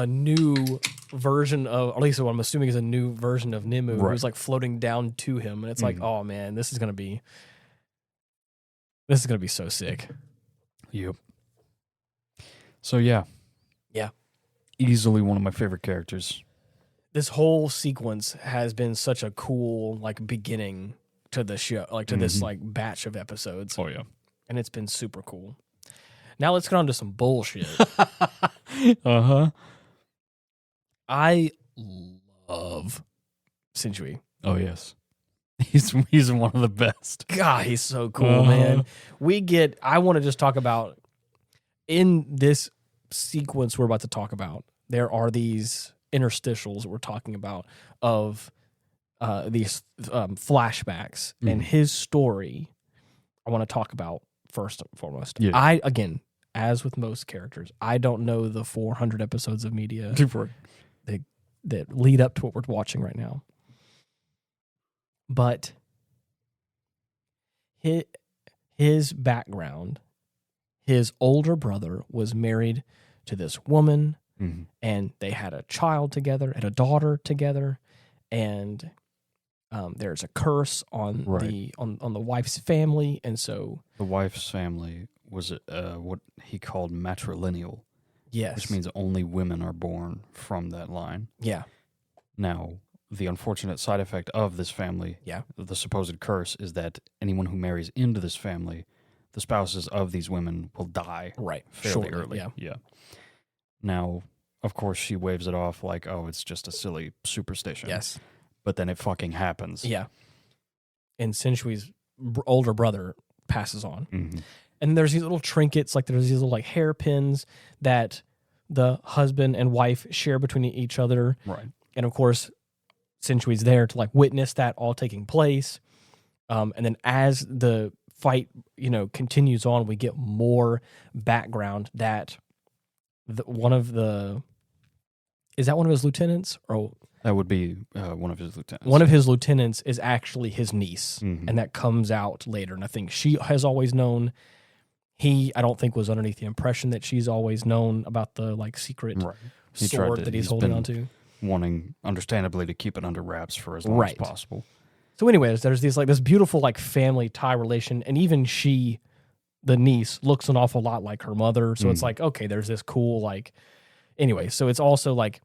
new version of, or at least what I'm assuming is a new version of Nemu who's floating down to him, and it's like, oh man, this is gonna be so sick. Yep. So yeah, easily one of my favorite characters. This whole sequence has been such a cool beginning to the show, like to this like batch of episodes. Oh yeah, and it's been super cool. Now let's get on to some bullshit. I love Shinji. Oh yes, he's one of the best. God, he's so cool, man. I want to just talk about in this sequence we're about to talk about. There are these interstitials we're talking about of these flashbacks and his story. I want to talk about first and foremost. Yeah. I again, as with most characters, I don't know the 400 episodes of media that lead up to what we're watching right now. But his background, his older brother was married to this woman, and they had a child together, and a daughter together, and there's a curse on the wife's family, and so the wife's family was what he called matrilineal. Yes, which means only women are born from that line. Yeah. Now, the unfortunate side effect of this family, the supposed curse, is that anyone who marries into this family, the spouses of these women will die fairly early. Yeah. Now, of course, she waves it off like, oh, it's just a silly superstition. Yes. But then it fucking happens. Yeah. And Shinjui's older brother passes on. Mm-hmm. And there's these little trinkets, like there's these little like hairpins that the husband and wife share between each other. Right. And of course, Shinjui's there to like witness that all taking place. And then as the fight, continues on, we get more background that one of his lieutenants? Or that would be one of his lieutenants. One of his lieutenants is actually his niece, and that comes out later. And I think she has always known. He, I don't think, was underneath the impression that she's always known about the like secret sword that he's holding onto. Wanting, understandably, to keep it under wraps for as long as possible. So, anyways, there's this beautiful like family tie relation, and even she, the niece, looks an awful lot like her mother. So it's like, okay, there's this cool like. Anyway, so it's also like.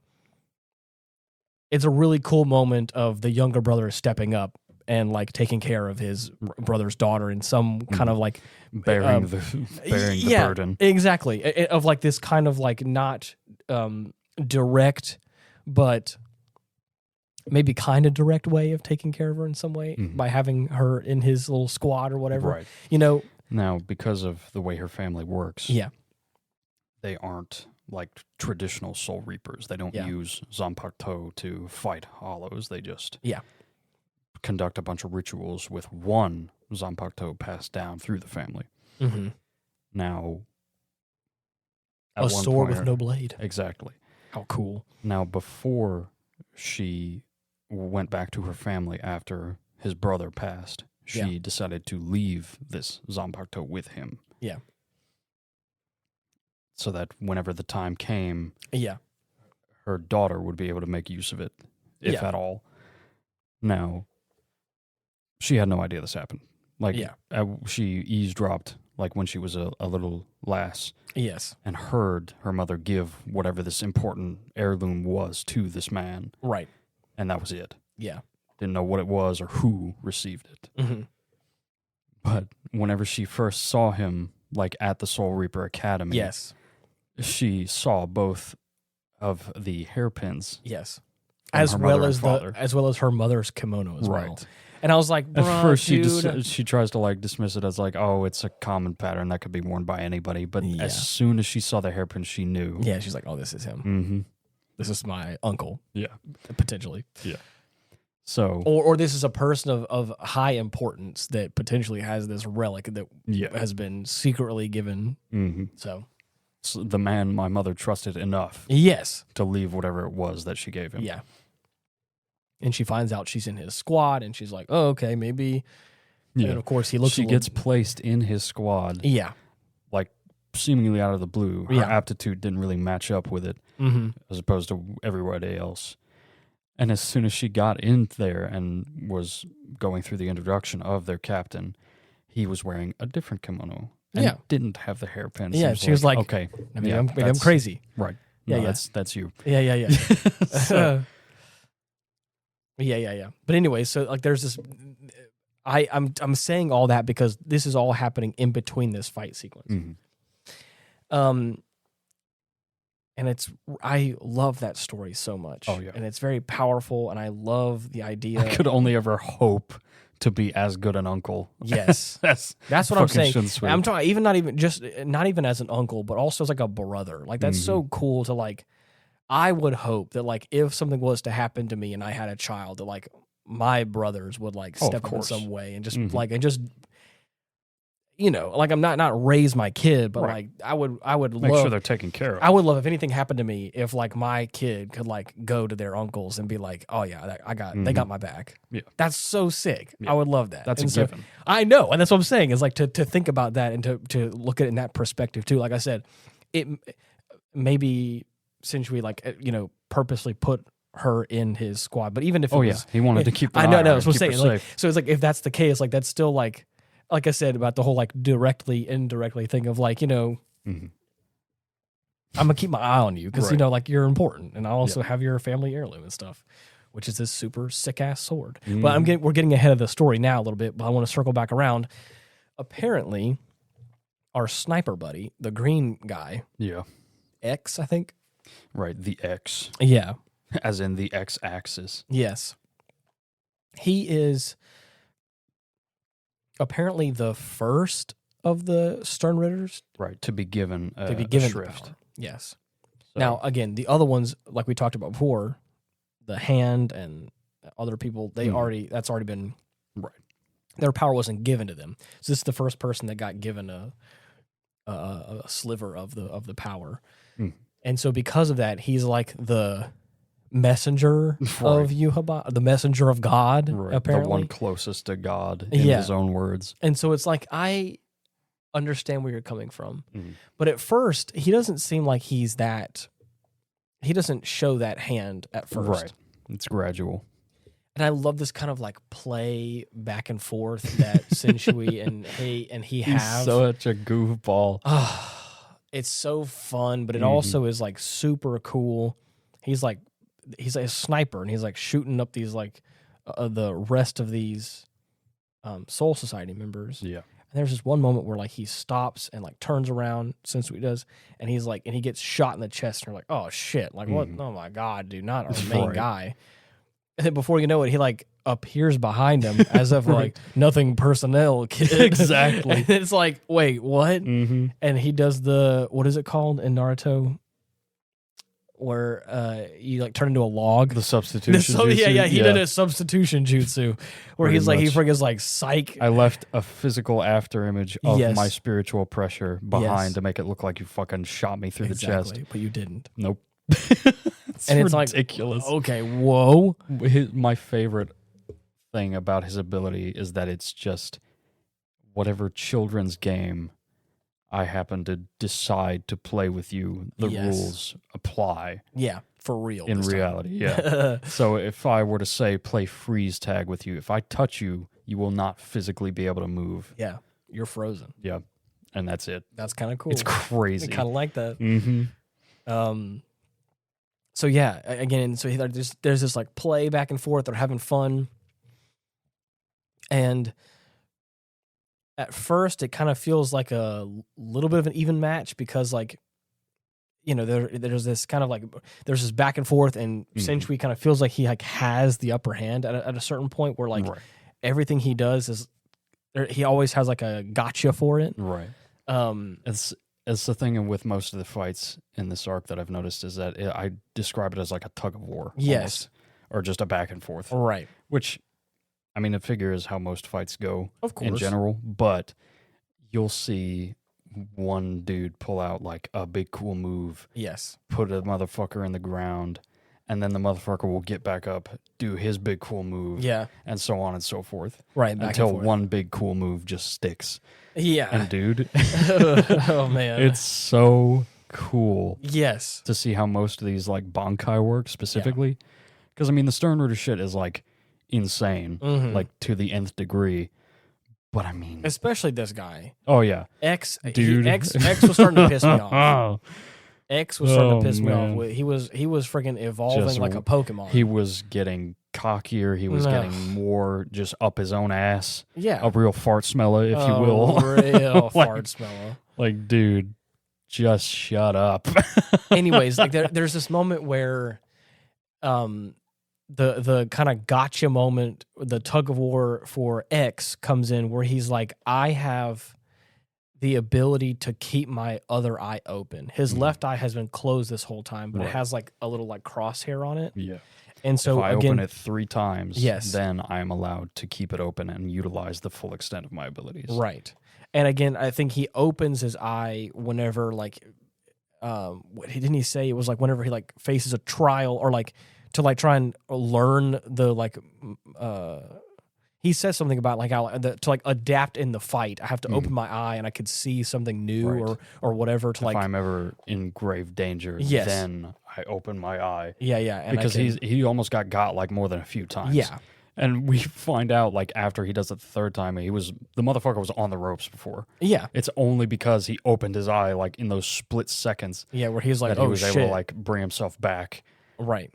It's a really cool moment of the younger brother stepping up and like taking care of his brother's daughter in some kind of like bearing the burden. Exactly. Of like this kind of like not direct, but maybe kind of direct way of taking care of her in some way by having her in his little squad or whatever. Right. Now, because of the way her family works, they aren't like traditional Soul Reapers. They don't use Zanpakuto to fight hollows. They just conduct a bunch of rituals with one Zanpakuto passed down through the family. Mm-hmm. Now, a sword with no blade. Exactly. How cool. Now, before she went back to her family after his brother passed, she decided to leave this Zanpakuto with him. Yeah. So that whenever the time came, her daughter would be able to make use of it, if at all. Now, she had no idea this happened. Like, she eavesdropped, like when she was a little lass. Yes. And heard her mother give whatever this important heirloom was to this man. Right. And that was it. Yeah. Didn't know what it was or who received it. Mm-hmm. But whenever she first saw him, like at the Soul Reaper Academy, she saw both of the hairpins. Yes. As well as her mother's kimono as well. And I was like, at first she tries to like dismiss it as like, oh, it's a common pattern that could be worn by anybody. But as soon as she saw the hairpins, she knew. Yeah, she's like, oh, this is him. Mm-hmm. This is my uncle. Yeah. Potentially. Yeah. So, or this is a person of high importance that potentially has this relic that has been secretly given. Mm-hmm. So the man my mother trusted enough, to leave whatever it was that she gave him. Yeah, and she finds out she's in his squad, and she's like, "Oh, okay, maybe." Yeah, and of course he looks. She gets placed in his squad. Yeah, like seemingly out of the blue. Her aptitude didn't really match up with it, as opposed to everybody else. And as soon as she got in there and was going through the introduction of their captain, he was wearing a different kimono and didn't have the hairpins. Yeah, she was like, okay, maybe I'm crazy. Right. Yeah, no, that's you. Yeah. So, yeah. But anyway, so like there's this, I'm saying all that because this is all happening in between this fight sequence. And I love that story so much. Oh yeah, and it's very powerful, and I love the idea. I could only ever hope to be as good an uncle. Yes, that's what I'm saying. I'm talking even not even as an uncle, but also as like a brother. Like that's so cool to like. I would hope that like if something was to happen to me and I had a child, that like my brothers would like step up in some way and just like like I'm not raise my kid, but like I would make sure they're taken care of. I would love if anything happened to me, if like my kid could like go to their uncles and be like, oh yeah, they got my back. Yeah, that's so sick. Yeah. I would love that. That's a given. I know, and that's what I'm saying is like to think about that and to look at it in that perspective too. Like I said, it maybe since we like purposely put her in his squad, but even if he wanted to keep. I know, that's what I'm saying. Like, so it's like if that's the case, like that's still like I said about the whole like directly, indirectly thing of like, I'm gonna keep my eye on you because like you're important, and I also have your family heirloom and stuff, which is this super sick ass sword. But we're getting ahead of the story now a little bit, but I want to circle back around. Apparently, our sniper buddy, the green guy, X, I think, right, the X, as in the X-axis. Yes, he is. Apparently the first of the Stern Ritters. Right, to be given a shrift. Power. Yes. So. Now, again, the other ones, like we talked about before, the Hand and other people, that's already been... Right. Their power wasn't given to them. So this is the first person that got given a sliver of the power. And so because of that, he's like the... messenger of Yuhaba, the messenger of God, apparently. The one closest to God in his own words. And so it's like, I understand where you're coming from. But at first, he doesn't seem like he doesn't show that hand at first. Right. It's gradual. And I love this kind of like play back and forth that Senshui and he have. He's such a goofball. It's so fun, but it also is like super cool. He's like a sniper, and he's like shooting up these like the rest of these Soul Society members. Yeah. And there's this one moment where like he stops and like turns around, since he does, and he's like, and he gets shot in the chest, and you're like, oh shit, like what? Oh my god, dude, not our main guy. And then before you know it, he like appears behind him as if like nothing personnel. Kid. Exactly. And it's like, wait, what? And he does what is it called in Naruto? Where you like turn into a log. The substitution jutsu. He did a substitution jutsu where he friggin' like psych. I left a physical after image of my spiritual pressure behind to make it look like you fucking shot me through the chest. But you didn't. Nope. And it's ridiculous. Like, okay, whoa. My favorite thing about his ability is that it's just whatever children's game I happen to decide to play with you, the rules apply. Yeah, for real. In reality, yeah. So if I were to say play freeze tag with you, if I touch you, you will not physically be able to move. Yeah, you're frozen. Yeah, and that's it. That's kind of cool. It's crazy. I kind of like that. So yeah, again, so there's this like play back and forth. They're having fun, and at first, it kind of feels like a little bit of an even match because, like, there's this kind of like there's this back and forth, and Senshui kind of feels like he like has the upper hand at a certain point where like everything he does is he always has like a gotcha for it. Right. It's the thing with most of the fights in this arc that I've noticed is that I describe it as like a tug of war. Yes. Almost, or just a back and forth. Right. Which, I mean, it figures how most fights go in general, but you'll see one dude pull out like a big cool move. Yes. Put a motherfucker in the ground, and then the motherfucker will get back up, do his big cool move. Yeah. And so on and so forth. Right. Until one big cool move just sticks. Yeah. And dude. Oh, man. It's so cool. Yes. To see how most of these like Bankai work specifically. Because, I mean, the Stern Ritter shit is like insane, like to the nth degree. But I mean, especially this guy. Oh yeah, X dude. X was starting to piss me off. X was starting to piss me off. He was freaking evolving just like a Pokemon. He was getting cockier. He was getting more just up his own ass. Yeah. A real fart smeller, if you will. Real fart smeller. Like, dude, just shut up. Anyways, like there's this moment where the kind of gotcha moment, the tug of war for X comes in where he's like, I have the ability to keep my other eye open. His left eye has been closed this whole time, but it has like a little like crosshair on it. Yeah. And so if I again, open it 3 times, then I am allowed to keep it open and utilize the full extent of my abilities. Right. And again, I think he opens his eye whenever like what didn't he say? It was like whenever he like faces a trial or like to like try and learn the like he says something about like how to like adapt in the fight. I have to open my eye and I could see something new or whatever to if I'm ever in grave danger, then I open my eye. Yeah, yeah. And because he almost got like more than a few times. Yeah. And we find out like after he does it the 3rd time, the motherfucker was on the ropes before. Yeah. It's only because he opened his eye like in those split seconds. Yeah, where he's like, that he was able to like bring himself back. Right.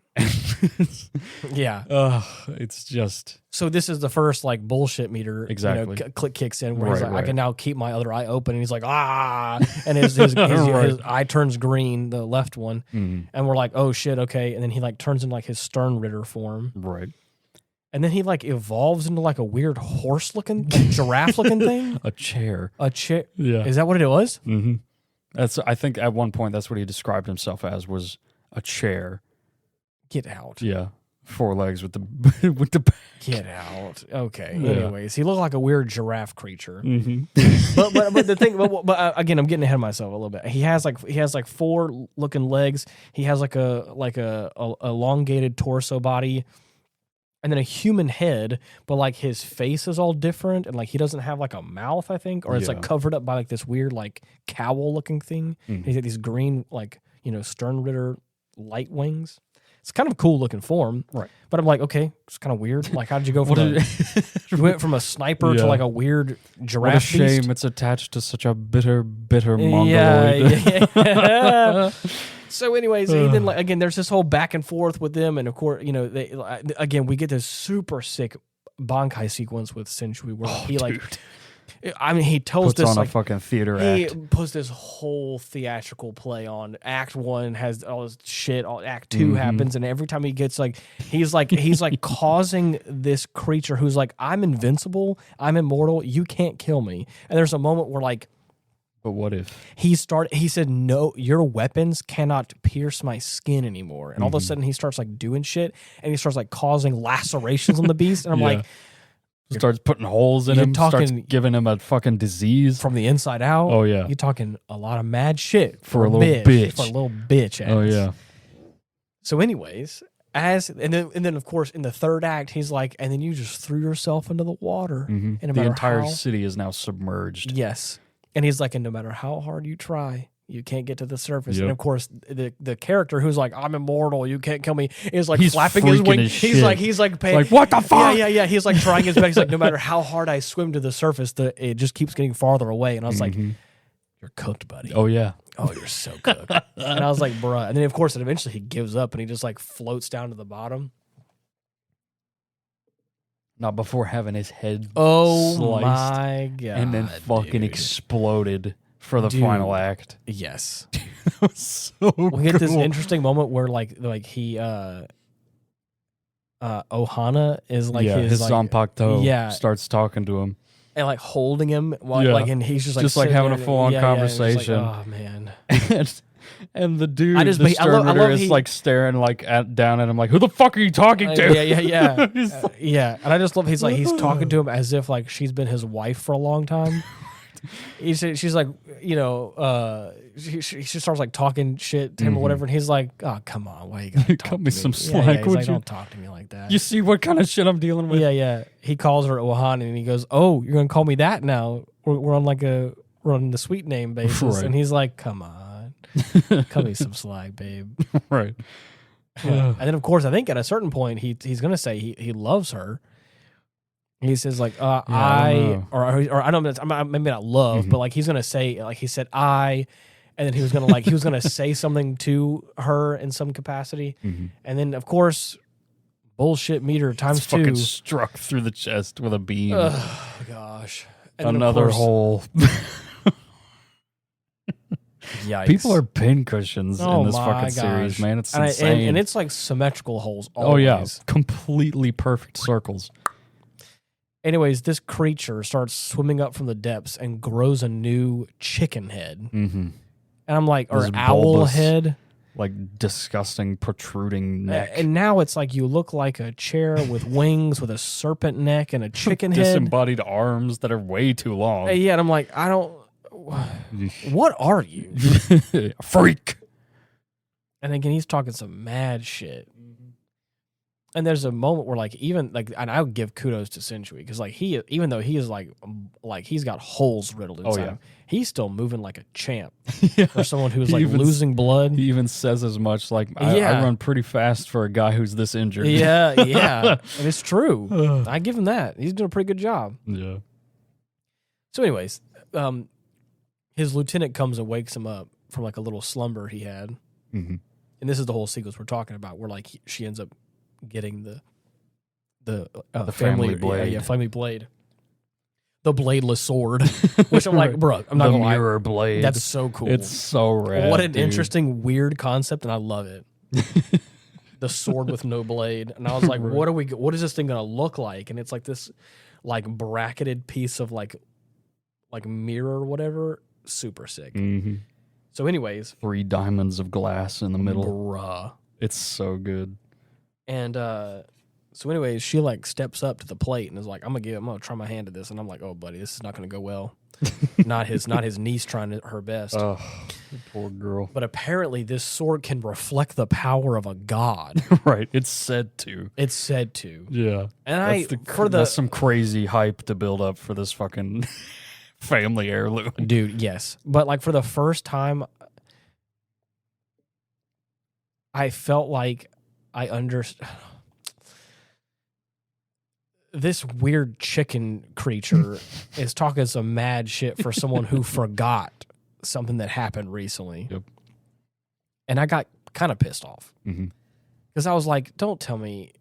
Yeah. It's just. So this is the first like bullshit meter. Exactly. Click kicks in where he's like, I can now keep my other eye open, and he's like, and his eye turns green, the left one, and we're like, oh shit, okay, and then he like turns into like his Stern Ritter form, right, and then he like evolves into like a weird horse looking, giraffe looking thing, a chair, yeah, is that what it was? Mm-hmm. I think at one point that's what he described himself as, was a chair. Get out. Yeah. 4 legs with the with the back. Get out. Okay. Yeah. Anyways, he looked like a weird giraffe creature. Mm-hmm. but the thing, but again, I'm getting ahead of myself a little bit. He has like 4 looking legs. He has like a elongated torso body, and then a human head. But like his face is all different, and like he doesn't have like a mouth, I think, or it's like covered up by like this weird like cowl looking thing. He's got these green like Stern Ritter light wings. It's kind of a cool looking form, right? But I'm like, okay, it's kind of weird. Like, how did you go from you went from a sniper to like a weird giraffe? What a shame beast? It's attached to such a bitter mongoloid. Yeah. So, anyways, then like again, there's this whole back and forth with them, and of course, again, we get this super sick Bankai sequence with Senshui where he like. I mean, he tells puts on a fucking theater act. He puts this whole theatrical play on. Act 1 has all this shit. Act 2 happens, and every time he gets he's like causing this creature who's like, I'm invincible, I'm immortal, you can't kill me. And there's a moment where like, but what if he said, no, your weapons cannot pierce my skin anymore. And all of a sudden he starts like doing shit, and he starts like causing lacerations on the beast, and I'm like. Starts putting holes in him, starts giving him a fucking disease. From the inside out. Oh, yeah. You're talking a lot of mad shit. For a little bitch. For a little bitch ass. Oh, yeah. So anyways, and then of course in the 3rd act, he's like, and then you just threw yourself into the water. And no the entire city is now submerged. Yes. And he's like, and no matter how hard you try, you can't get to the surface. And of course, the character who's like, I'm immortal, you can't kill me, is like flapping his wings. He's like paying. Like, what the fuck? Yeah. He's like trying his best. He's like, no matter how hard I swim to the surface, it just keeps getting farther away. And I was like, you're cooked, buddy. Oh, yeah. Oh, you're so cooked. And I was like, bruh. And then, of course, eventually he gives up and he just like floats down to the bottom. Not before having his head sliced. My God. And then fucking exploded. For the final act. Yes. That was so we get this interesting moment where like he Ohana is like his Zanpakuto starts talking to him. And like holding him while like, and he's just like having a full on conversation. Like, oh man. And the dude, the Stern Ritter, is like staring like down at him like, who the fuck are you talking to? Yeah. And I just love he's talking to him as if like she's been his wife for a long time. She's like, she starts like talking shit to him or whatever, and he's like, oh, come on, why you gotta cut me some slack? He's like, don't talk to me like that. You see what kind of shit I'm dealing with? Yeah. He calls her Ohana, and he goes, oh, you're gonna call me that now? We're on the sweet name basis, right. And he's like, come on, cut me some slack, babe. Right. And then of course, I think at a certain point, he's gonna say he loves her. He says like I don't know, maybe not love, but like he's gonna say like he said I, and then he was gonna say something to her in some capacity, and then of course bullshit meter times two. Fucking struck through the chest with a beam. Oh, gosh. And another hole. Yikes. People are pincushions in this fucking series, man. It's insane. And it's like symmetrical holes always. Oh, yeah. Completely perfect circles. Anyways, this creature starts swimming up from the depths and grows a new chicken head. Mm-hmm. And I'm like, or owl bulbous, head. Like disgusting protruding neck. And now it's like you look like a chair with wings with a serpent neck and a chicken head. Disembodied arms that are way too long. Yeah, and I'm like, I don't... What are you? Freak. And again, he's talking some mad shit. And there's a moment where like even like, and I would give kudos to Sensui because like he, even though he is like he's got holes riddled inside him, he's still moving like a champ for someone who's like losing blood. He even says as much like I run pretty fast for a guy who's this injured. Yeah, and it's true. I give him that. He's doing a pretty good job. Yeah. So, anyways, his lieutenant comes and wakes him up from like a little slumber he had, and this is the whole sequence we're talking about, where like she ends up getting the family blade, family blade, the bladeless sword, which I'm like, bro, I'm not gonna lie, mirror blade. That's so cool. It's so rad. What an interesting, weird concept, and I love it. The sword with no blade, and I was like, what is this thing gonna look like? And it's like this, like bracketed piece of like mirror or whatever, super sick. So, anyways, 3 diamonds of glass in the middle, bruh. It's so good. And so anyways, she like steps up to the plate and is like, I'm gonna try my hand at this. And I'm like, oh buddy, this is not gonna go well. not his niece trying her best. Oh, poor girl. But apparently this sword can reflect the power of a god. Right. It's said to. Yeah. And that's some crazy hype to build up for this fucking family heirloom. Dude, yes. But like for the first time, I felt like I understand. This weird chicken creature is talking some mad shit for someone who forgot something that happened recently. Yep. And I got kind of pissed off. Because I was like, don't tell me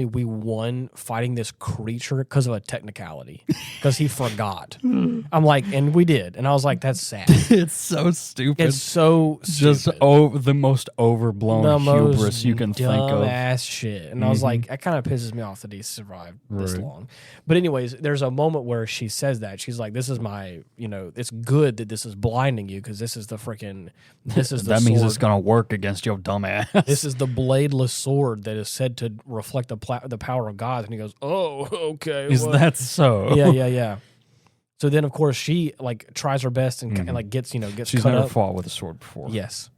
we won fighting this creature because of a technicality. Because he forgot. I'm like, and we did. And I was like, that's sad. It's so stupid. It's so just stupid. The most overblown hubris you can think of. Ass shit. And I was like, that kind of pisses me off that he survived this long. But anyways, there's a moment where she says that. She's like, this is my, it's good that this is blinding you because this is the freaking, that sword. means it's going to work against your dumb ass. This is the bladeless sword that is said to reflect the power of God. And he goes, oh, okay. Is that so? Yeah. So then, of course, she like tries her best and like gets She's cut never up. fought with a sword before. Yes.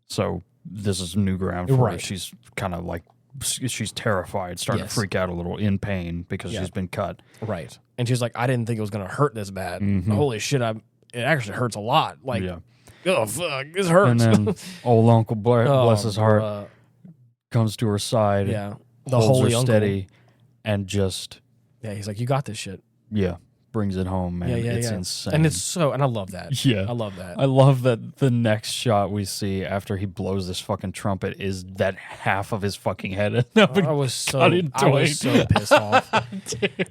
So this is new ground for her. She's kind of like, she's terrified, starting to freak out a little in pain because she's been cut. Right. And she's like, I didn't think it was going to hurt this bad. Holy shit, it actually hurts a lot. Like, oh, fuck, this hurts. And then old Uncle bless his heart, comes to her side. Yeah. The holy her steady and just... Yeah, he's like, you got this shit. Yeah. Brings it home, man. It's insane. And I love that. Yeah. I love that. I love that the next shot we see after he blows this fucking trumpet is that half of his fucking head. I was so pissed off.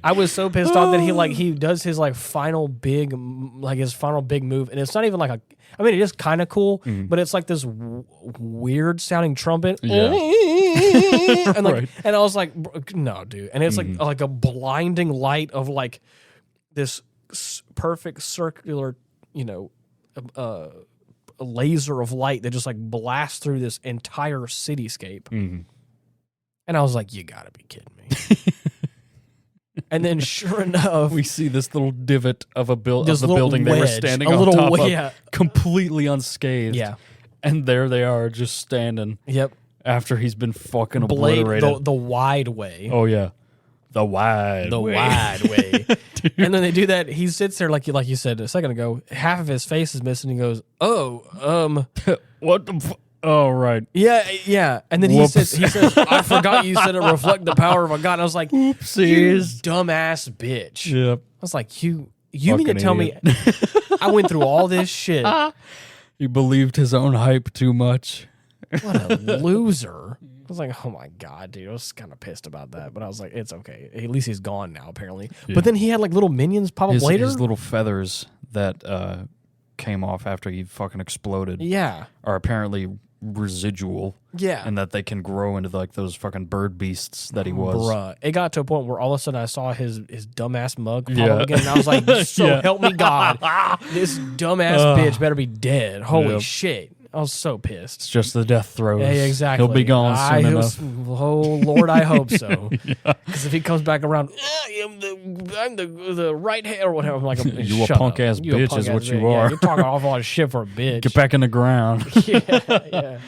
I was so pissed off that he does his final big move, and it's not even like it is kind of cool, but it's like this weird sounding trumpet. Yeah. And and I was like, no, dude. And it's like a blinding light of like this perfect circular, a laser of light that just like blasts through this entire cityscape. And I was like, you gotta be kidding me. And then sure enough, we see this little divot of a building they were standing on top of, completely unscathed. Yeah. And there they are, just standing. Yep. After he's been fucking obliterated. The wide way. Oh, yeah. The wide way. And then they do that. He sits there like you said a second ago. Half of his face is missing. He goes, what the oh, right. Yeah. And then he says, I forgot you said it reflect the power of a god. And I was like, oopsies. You dumbass bitch. Yep. I was like, you mean to tell me I went through all this shit? He believed his own hype too much. What a loser. was like, oh my God, dude. I was kind of pissed about that. But I was like, it's okay. At least he's gone now, apparently. Yeah. But then he had like little minions pop up later. His little feathers that came off after he fucking exploded. Yeah. Are apparently residual. Yeah. And that they can grow into like those fucking bird beasts that he was. Bruh. It got to a point where all of a sudden I saw his dumbass mug pop up again. And I was like, so help me God. This dumbass bitch better be dead. Holy shit. I was so pissed. It's just the death throes. Yeah, exactly. He'll be gone soon enough. Oh, Lord, I hope so. Because if he comes back around, I'm the right hand or whatever. I'm like, you a punk-ass bitch is what you are. Yeah, you're talking awful lot of shit for a bitch. Get back in the ground. Yeah.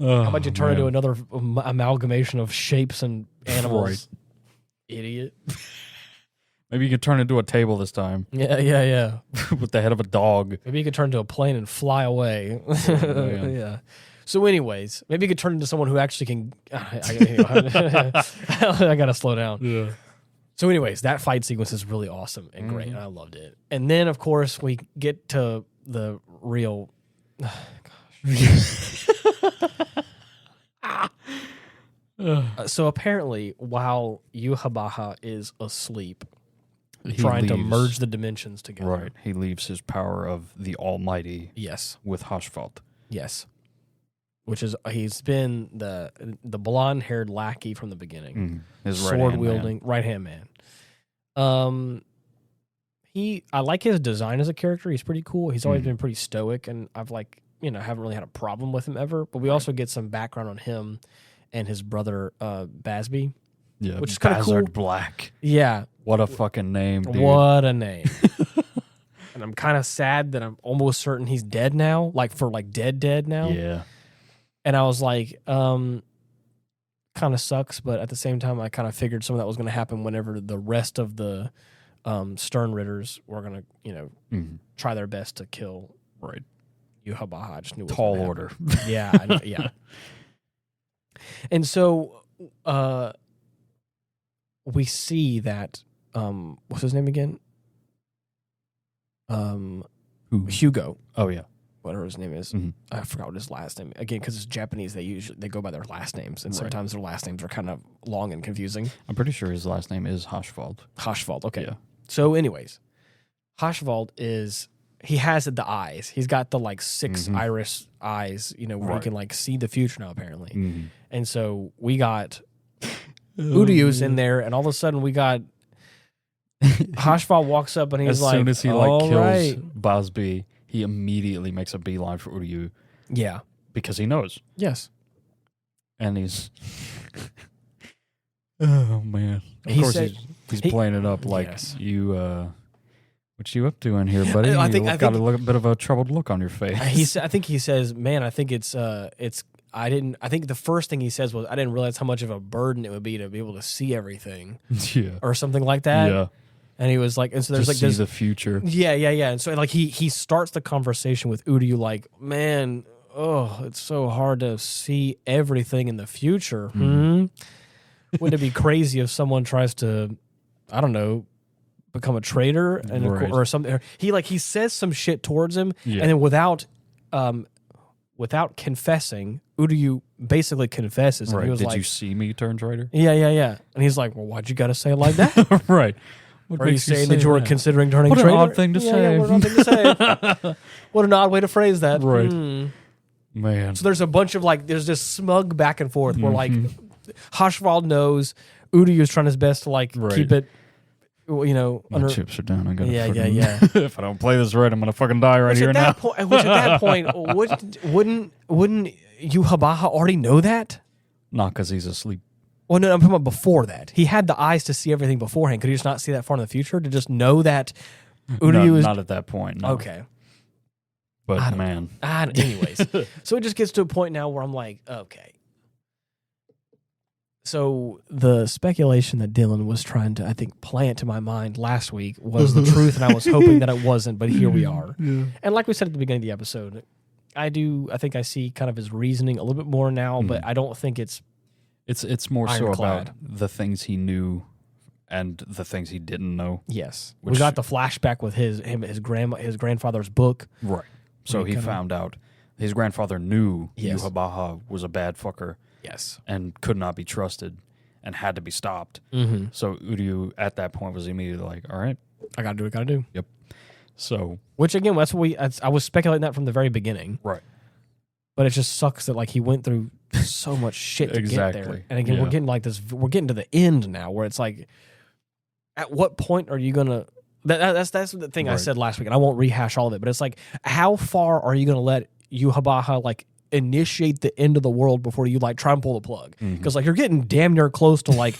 How about you turn into another amalgamation of shapes and animals? Right. Idiot. Maybe you could turn into a table this time. Yeah. With the head of a dog. Maybe you could turn into a plane and fly away. Yeah. So anyways, maybe you could turn into someone who actually can... I gotta slow down. Yeah. So anyways, that fight sequence is really awesome and great, and I loved it. And then, of course, we get to the real... So apparently, while Yhwach is asleep... trying to merge the dimensions together. Right. He leaves his power of the Almighty. Yes. With Hashvald. Yes. Which is he's been the blonde-haired lackey from the beginning. His sword-wielding right-hand man. I like his design as a character. He's pretty cool. He's always been pretty stoic, and I've haven't really had a problem with him ever. But we also get some background on him and his brother Basby. Yeah, which is kind of cool. Black. Yeah. What a fucking name, dude. What a name. And I'm kind of sad that I'm almost certain he's dead now, like for like dead now. Yeah. And I was like, kind of sucks, but at the same time, I kind of figured some of that was going to happen whenever the rest of the Stern Ritters were going to, try their best to kill Yhwach. I just knew it was tall order. Yeah, yeah. And so, we see that what's his name again? Hugo. Oh yeah, whatever his name is. I forgot what his last name. Again, because it's Japanese, they go by their last names, and sometimes their last names are kind of long and confusing. I'm pretty sure his last name is Hashvald. Hashvald. Okay. Yeah. So, anyways, Hashvald he has the eyes. He's got the like 6 iris eyes. Where he can see the future now apparently. And so we got. Uryu's in there, and all of a sudden we got Hashvald walks up and he's as like, soon as he kills Basby, he immediately makes a beeline for Uryu. Yeah, because he knows. Yes, and he's oh man. Of course, he's playing it up like you. What you up to in here, buddy? I think got a bit of a troubled look on your face. I think he says, "Man, I think it's." I think the first thing he says was, I didn't realize how much of a burden it would be to be able to see everything. Yeah. Or something like that. Yeah. And he was like, and so there's see the future. Yeah. And so he starts the conversation with Uryu like, man, it's so hard to see everything in the future. Wouldn't it be crazy if someone tries to, I don't know, become a traitor and or something? He says some shit towards him, and then without confessing, Uryu basically confesses. Right. And he was Did you see me turn traitor? Yeah. And he's like, well, why'd you got to say it like that? Right. What are you saying that you were considering turning traitor? What an odd thing to say. What an odd thing to say. What an odd way to phrase that. Right. Man. So there's a bunch of there's this smug back and forth where Hashvald knows Uryu is trying his best to keep it. My chips are down. I gotta yeah. If I don't play this right, I'm gonna fucking die right here now. Which at that point, wouldn't Yhwach already know that? Not because he's asleep. Well, no, I'm talking about before that. He had the eyes to see everything beforehand. Could he just not see that far in the future to just know that Uryu is not at that point? No. Okay, but man. Anyways, so it just gets to a point now where I'm like, okay. So the speculation that Dylan was trying to, I think, plant to my mind last week was the truth, and I was hoping that it wasn't, but here we are. Yeah. And like we said at the beginning of the episode, I think I see kind of his reasoning a little bit more now, but I don't think it's more so about the things he knew and the things he didn't know. Yes, we got the flashback with his grandfather's book. Right. So he found out his grandfather knew Yhwach was a bad fucker. Yes. And could not be trusted and had to be stopped. Mm-hmm. So Uryu at that point was immediately like, all right. I got to do what I got to do. Yep. So. Which, again, that's what I was speculating that from the very beginning. Right. But it just sucks that, like, he went through so much shit to get there. And again, we're getting like this, we're getting to the end now where it's like, at what point are you going to, that's the thing I said last week, and I won't rehash all of it, but it's like, how far are you going to let Yhwach, like, initiate the end of the world before you, like, try and pull the plug? Because, like, you're getting damn near close to, like,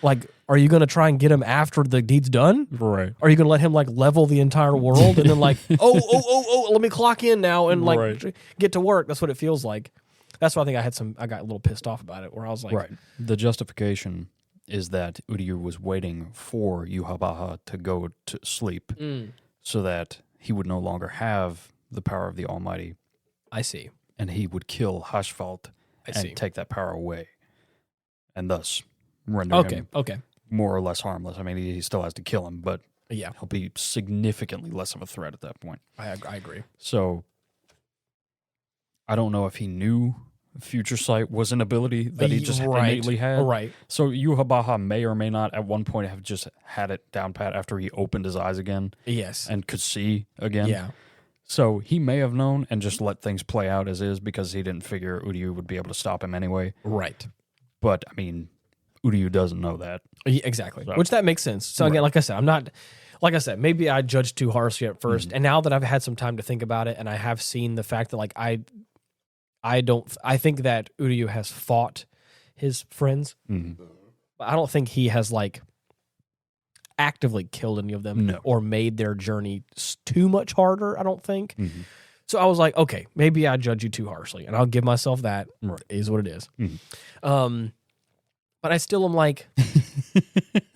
like, are you going to try and get him after the deed's done? Right. Are you going to let him, like, level the entire world and then, like, let me clock in now and, like, get to work? That's what it feels like. That's why I think I got a little pissed off about it, where I was like... Right. The justification is that Uryu was waiting for Yhwach to go to sleep so that he would no longer have the power of the Almighty. I see. And he would kill Hashfalt and take that power away. And thus render him more or less harmless. I mean, he still has to kill him, but he'll be significantly less of a threat at that point. I agree. So I don't know if he knew Future Sight was an ability that he just innately had. Right. So Yhwach may or may not at one point have just had it down pat after he opened his eyes again. Yes. And could see again. Yeah. So he may have known and just let things play out as is because he didn't figure Uryu would be able to stop him anyway. Right. But, I mean, Uryu doesn't know that. Exactly. So, which that makes sense. So, again, like I said, I'm not... Like I said, maybe I judged too harshly at first, and now that I've had some time to think about it, and I have seen the fact that, like, I think that Uryu has fought his friends, but I don't think he has, like, actively killed any of them or made their journey too much harder, I don't think. So I was like, okay, maybe I judge you too harshly, and I'll give myself that. Is what it is. But I still am like,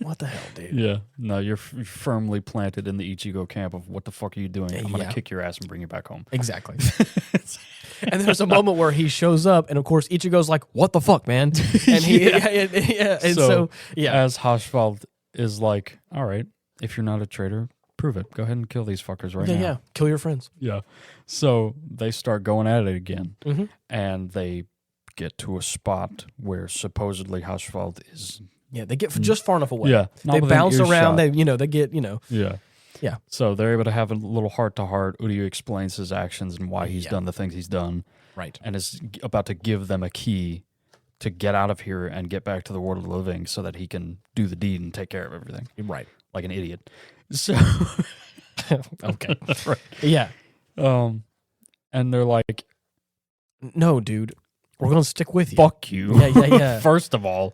what the hell, dude? Yeah. No, you're firmly planted in the Ichigo camp of what the fuck are you doing? I'm going to kick your ass and bring you back home. Exactly. And there's a moment where he shows up, and of course, Ichigo's like, what the fuck, man? And and so as Hashfalt is like, all right, if you're not a traitor, prove it. Go ahead and kill these fuckers now. Yeah, kill your friends. Yeah. So they start going at it again, and they get to a spot where supposedly Hashfalt is. Yeah, they get just far enough away. Yeah, they bounce around. They get. Yeah. So they're able to have a little heart to heart. Uryu explains his actions and why he's done the things he's done. Right. And is about to give them a key to get out of here and get back to the world of the living so that he can do the deed and take care of everything. Right. Like an idiot. So okay. Right. Yeah. And they're like, no, dude. We're going to stick with you. Fuck you. Yeah. First of all,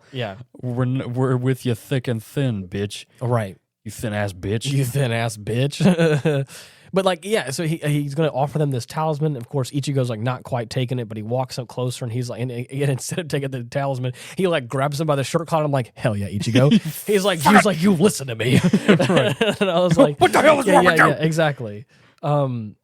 we're with you thick and thin, bitch. Right. You thin-ass bitch. You thin-ass bitch. But, like, yeah, so he's going to offer them this talisman. Of course, Ichigo's, like, not quite taking it, but he walks up closer, and he's like, and instead of taking the talisman, he, like, grabs him by the shirt collar, and I'm like, hell yeah, Ichigo. He's like, you listen to me. Right. And I was like, what the hell is wrong with you? Yeah, exactly. So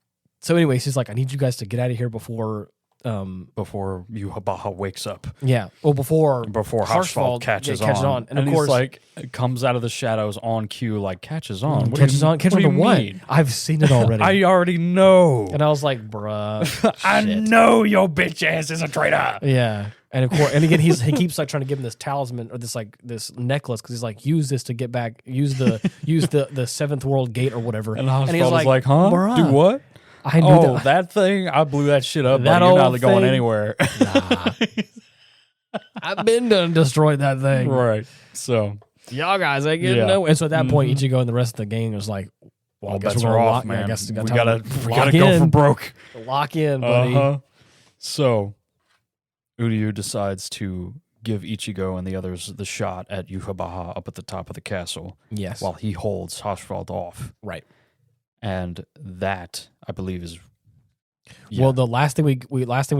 anyways, he's like, I need you guys to get out of here before Yhwach wakes up. Yeah. Well, before Hashfalt catches on. And of course, he's like, comes out of the shadows on cue, like, catches on. Catches on to what? I've seen it already. I already know. And I was like, bruh. I know your bitch ass is a traitor. Yeah. And of course, and again, he keeps like trying to give him this talisman or this necklace because he's like, use this to get back, use the seventh world gate or whatever. And Hashfalt was like, huh? Bruh. Do what? I knew that thing. I blew that shit up. You're not going anywhere. Nah. I've been done destroyed that thing. Right. So y'all guys ain't getting no. And so at that point, Ichigo and the rest of the gang was like, "Well, I guess we're off, man. I guess we gotta go for broke. Lock in, buddy." So Uryu decides to give Ichigo and the others the shot at Yhwach up at the top of the castle. Yes. While he holds Hashfalt off. Right. And that, I believe, is well. The last thing we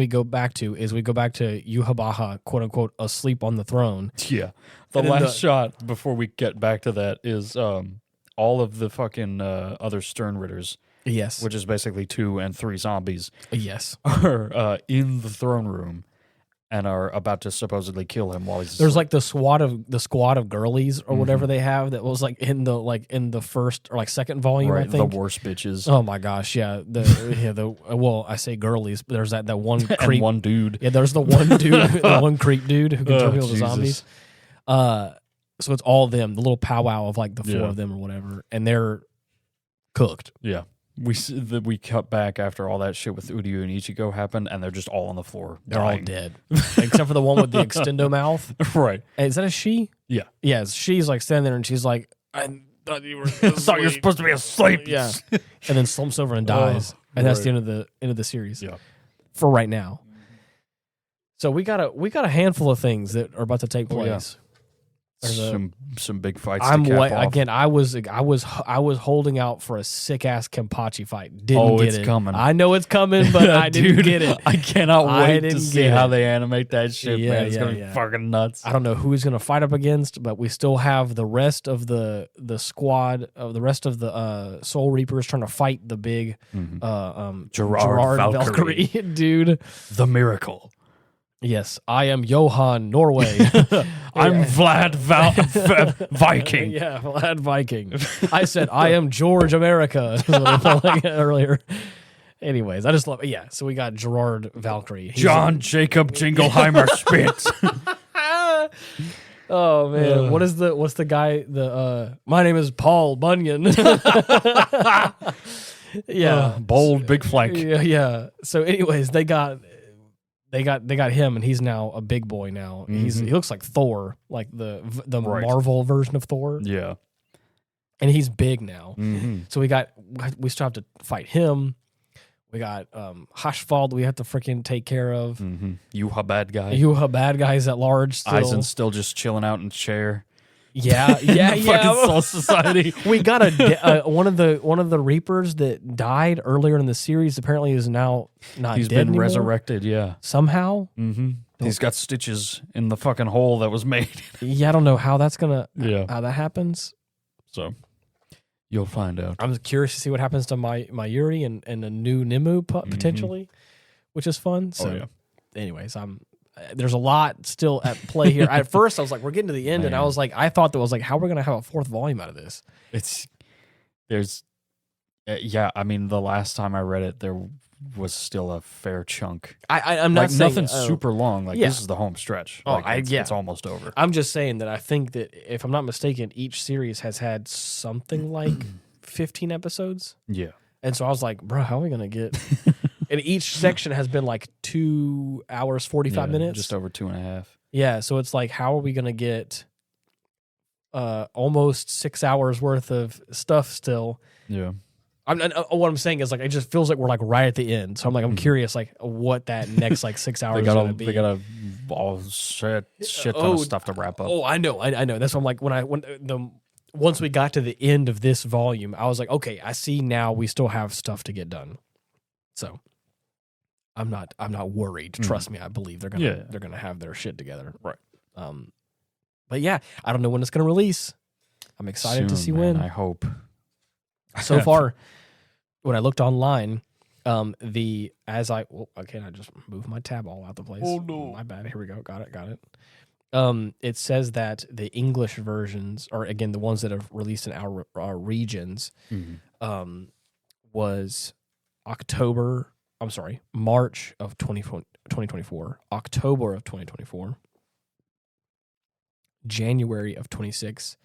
go back to is Yhwach, quote unquote, asleep on the throne. Yeah, the last shot before we get back to that is all of the fucking other Sternritters. Yes, which is basically 2 and 3 zombies. Yes, are in the throne room, and are about to supposedly kill him while he's There's asleep. like the squad of girlies or whatever they have that was like in the first or like second volume, right, I think. the worst bitches. Oh my gosh, yeah. Well, I say girlies, but there's that one creep, and one dude. Yeah, there's the one dude, the one creep dude who can turn people into zombies. So it's all them, the little powwow of like the four of them or whatever, and they're cooked. Yeah. We cut back after all that shit with Uryu and Ichigo happened, and they're just all on the floor. They're dying. all dead, except for the one with the extendo mouth. Right? Hey, is that a she? Yeah. Yeah. She's like standing there, and she's like, "I thought you were. thought you were supposed to be asleep." Yeah. And then slumps over and dies, and that's the end of the series. Yeah. For right now. So we got a handful of things that are about to take place. Some big fights. Again, I was holding out for a sick ass Kenpachi fight. Didn't get it. It's coming. I know it's coming, but I didn't get it. I cannot wait to see how they animate that shit. Yeah, man, it's gonna be fucking nuts. I don't know who he's gonna fight up against, but we still have the rest of the squad of the rest of the Soul Reapers trying to fight the big Gerard Valkyrie dude. The Miracle. Yes, I am Johan Norway. I'm Vlad Viking. Yeah, Vlad Viking. I said I am George America earlier. Anyways, I just love it. Yeah, so we got Gerard Valkyrie. John Jacob Jingleheimer Spitz. Oh man, what's the guy? My name is Paul Bunyan. Yeah, bold, big flank. Yeah. So, anyways, they got him, and he's now a big boy now. He looks like Thor, like the Marvel version of Thor. Yeah, and he's big now. So we still have to fight him. We got Hashfald we have to freaking take care of. Yuha bad guy. Yuha bad guys at large. Aizen's still just chilling out in the chair. Yeah. Fucking Soul Society. We got one of the Reapers that died earlier in the series. Apparently, is now not. He's dead been anymore. Resurrected. Yeah, somehow. He's got stitches in the fucking hole that was made. Yeah, I don't know how that's gonna. Yeah, how that happens. So you'll find out. I'm curious to see what happens to my Yuri and a new Nimue potentially, which is fun. So, anyways, there's a lot still at play here. At first, I was like, we're getting to the end, and I was like, I thought that was like, how are we going to have a fourth volume out of this? I mean, the last time I read it, there was still a fair chunk. I'm not saying nothing super long. Like this is the home stretch. It's almost over. I'm just saying that I think that if I'm not mistaken, each series has had something like 15 episodes. Yeah, and so I was like, bro, how are we going to get? And each section has been like 2 hours, 45 minutes. Just over 2.5. Yeah, so it's like, how are we going to get almost 6 hours worth of stuff still? Yeah. What I'm saying is, like, it just feels like we're, like, right at the end. So I'm, like, I'm curious, like, what that next, like, 6 hours is going to be. They got a shit ton of stuff to wrap up. Oh, I know. That's what I'm like, once we got to the end of this volume, I was like, okay, I see now we still have stuff to get done. So I'm not worried. Trust me, I believe they're gonna have their shit together. Right. But yeah, I don't know when it's gonna release. I'm excited to see when. I hope. So far, when I looked online, I just moved my tab all out the place. Oh no, my bad. Here we go. Got it. It says that the English versions, or again the ones that have released in our regions, was March of 2024, October of 2024, January of 26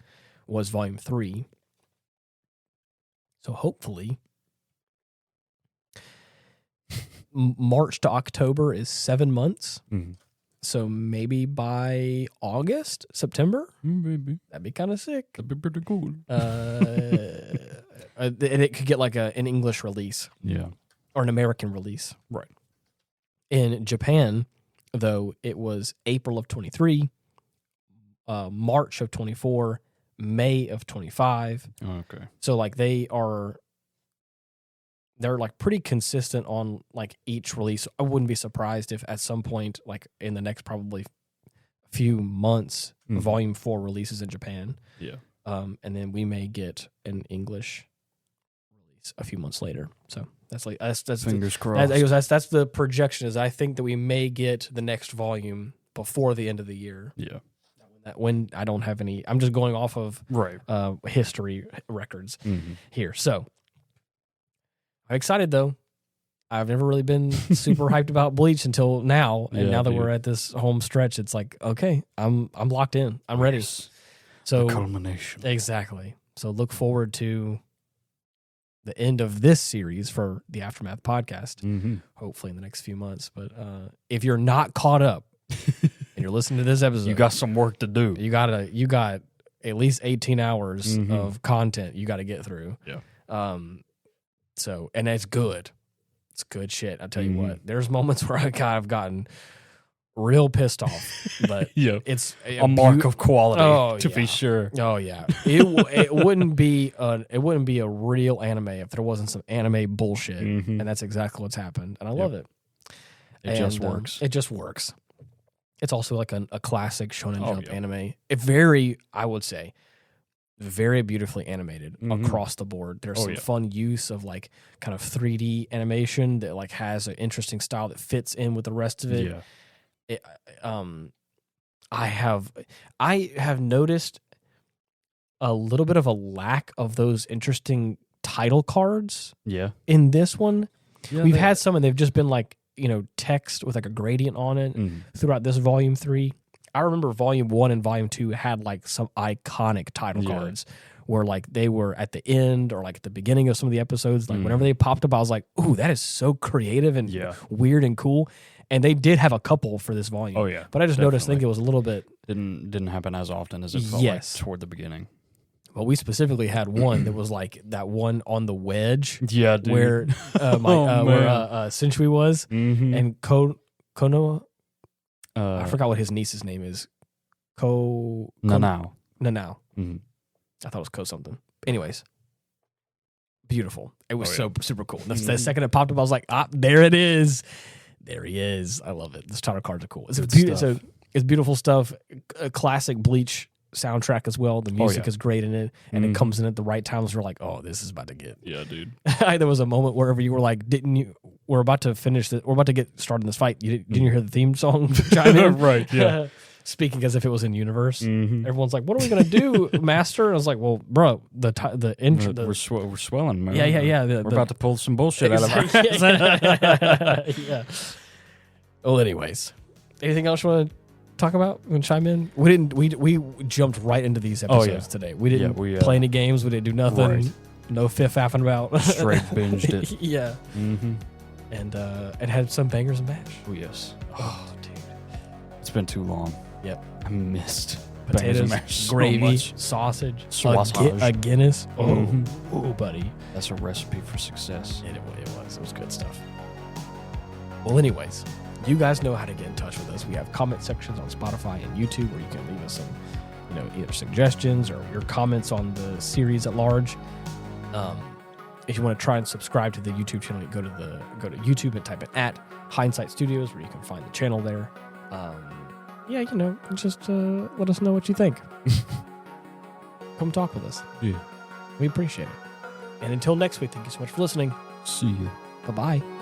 was volume 3. So hopefully March to October is 7 months. So maybe by August, September, maybe that'd be kind of sick. That'd be pretty cool. And it could get like an English release, or an American release, right? In Japan, though, it was April of 23, March of 24, May of 25. Okay, so like they're like pretty consistent on like each release. I wouldn't be surprised if at some point, like in the next probably few months, Volume 4 releases in Japan. Yeah. And then we may get an English release a few months later. So That's fingers crossed. That's the projection. Is I think that we may get the next volume before the end of the year. Yeah. When I don't have any, I'm just going off of history records here. So I'm excited though. I've never really been super hyped about Bleach until now, and now that we're at this home stretch, it's like, okay, I'm locked in. I'm ready. So the culmination. Exactly. So look forward to the end of this series for the Aftermath podcast, hopefully in the next few months. But if you're not caught up and you're listening to this episode, you got some work to do. You got at least 18 hours of content you got to get through. Yeah. So, and it's good. It's good shit. I tell you what, there's moments where I've gotten real pissed off, but it's a mark of quality to be sure. Oh yeah, it wouldn't be a real anime if there wasn't some anime bullshit, and that's exactly what's happened, and I love it. It just works. It just works. It's also like a classic Shonen Jump anime. I would say, very beautifully animated across the board. There's some fun use of like kind of 3D animation that like has an interesting style that fits in with the rest of it. I have noticed a little bit of a lack of those interesting title cards. Yeah. In this one, we've had some, and they've just been like, text with like a gradient on it throughout this volume 3. I remember volume 1 and volume 2 had like some iconic title cards where like they were at the end or like at the beginning of some of the episodes. Like whenever they popped up, I was like, ooh, that is so creative and weird and cool. And they did have a couple for this volume. Oh yeah. But I just noticed, I think it was a little bit didn't happen as often as it felt like toward the begining. Well, we specifically had one that was like that one on the wedge. Yeah, dude. Where where Senshui was and Konoha. I forgot what his niece's name is. Nanao. I thought it was Ko something. Anyways, beautiful. It was so super cool. The second it popped up, I was like, there it is. There he is. I love it. This title cards are cool. It's beautiful stuff. A classic Bleach soundtrack as well. The music is great in it, and it comes in at the right times. We're like, oh, this is about to get. Yeah, dude. There was a moment wherever you were like, we're about to finish we're about to get started in this fight. Didn't you hear the theme song chime in? Right, yeah. Speaking as if it was in universe. Everyone's like, what are we going to do, master? And I was like, well, bro, the intro. We're swelling, man. Yeah. We're about to pull some bullshit out of our yeah. Well, anyways, anything else you want to talk about? You want to chime in? We jumped right into these episodes today. We didn't play any games. We didn't do nothing. Right. No fifth-faffing about. Straight binged it. Yeah. And it had some bangers and mash. Oh, yes. Oh, dude. It's been too long. Yep. I missed potatoes, mash gravy, so sausage, a Guinness. Oh, buddy. That's a recipe for success. It was. It was good stuff. Well, anyways, you guys know how to get in touch with us. We have comment sections on Spotify and YouTube where you can leave us some, either suggestions or your comments on the series at large. If you want to try and subscribe to the YouTube channel, you go to YouTube and type it at Hindsight Studios, where you can find the channel there. Just let us know what you think. Come talk with us. Yeah. We appreciate it. And until next week, thank you so much for listening. See you. Bye-bye.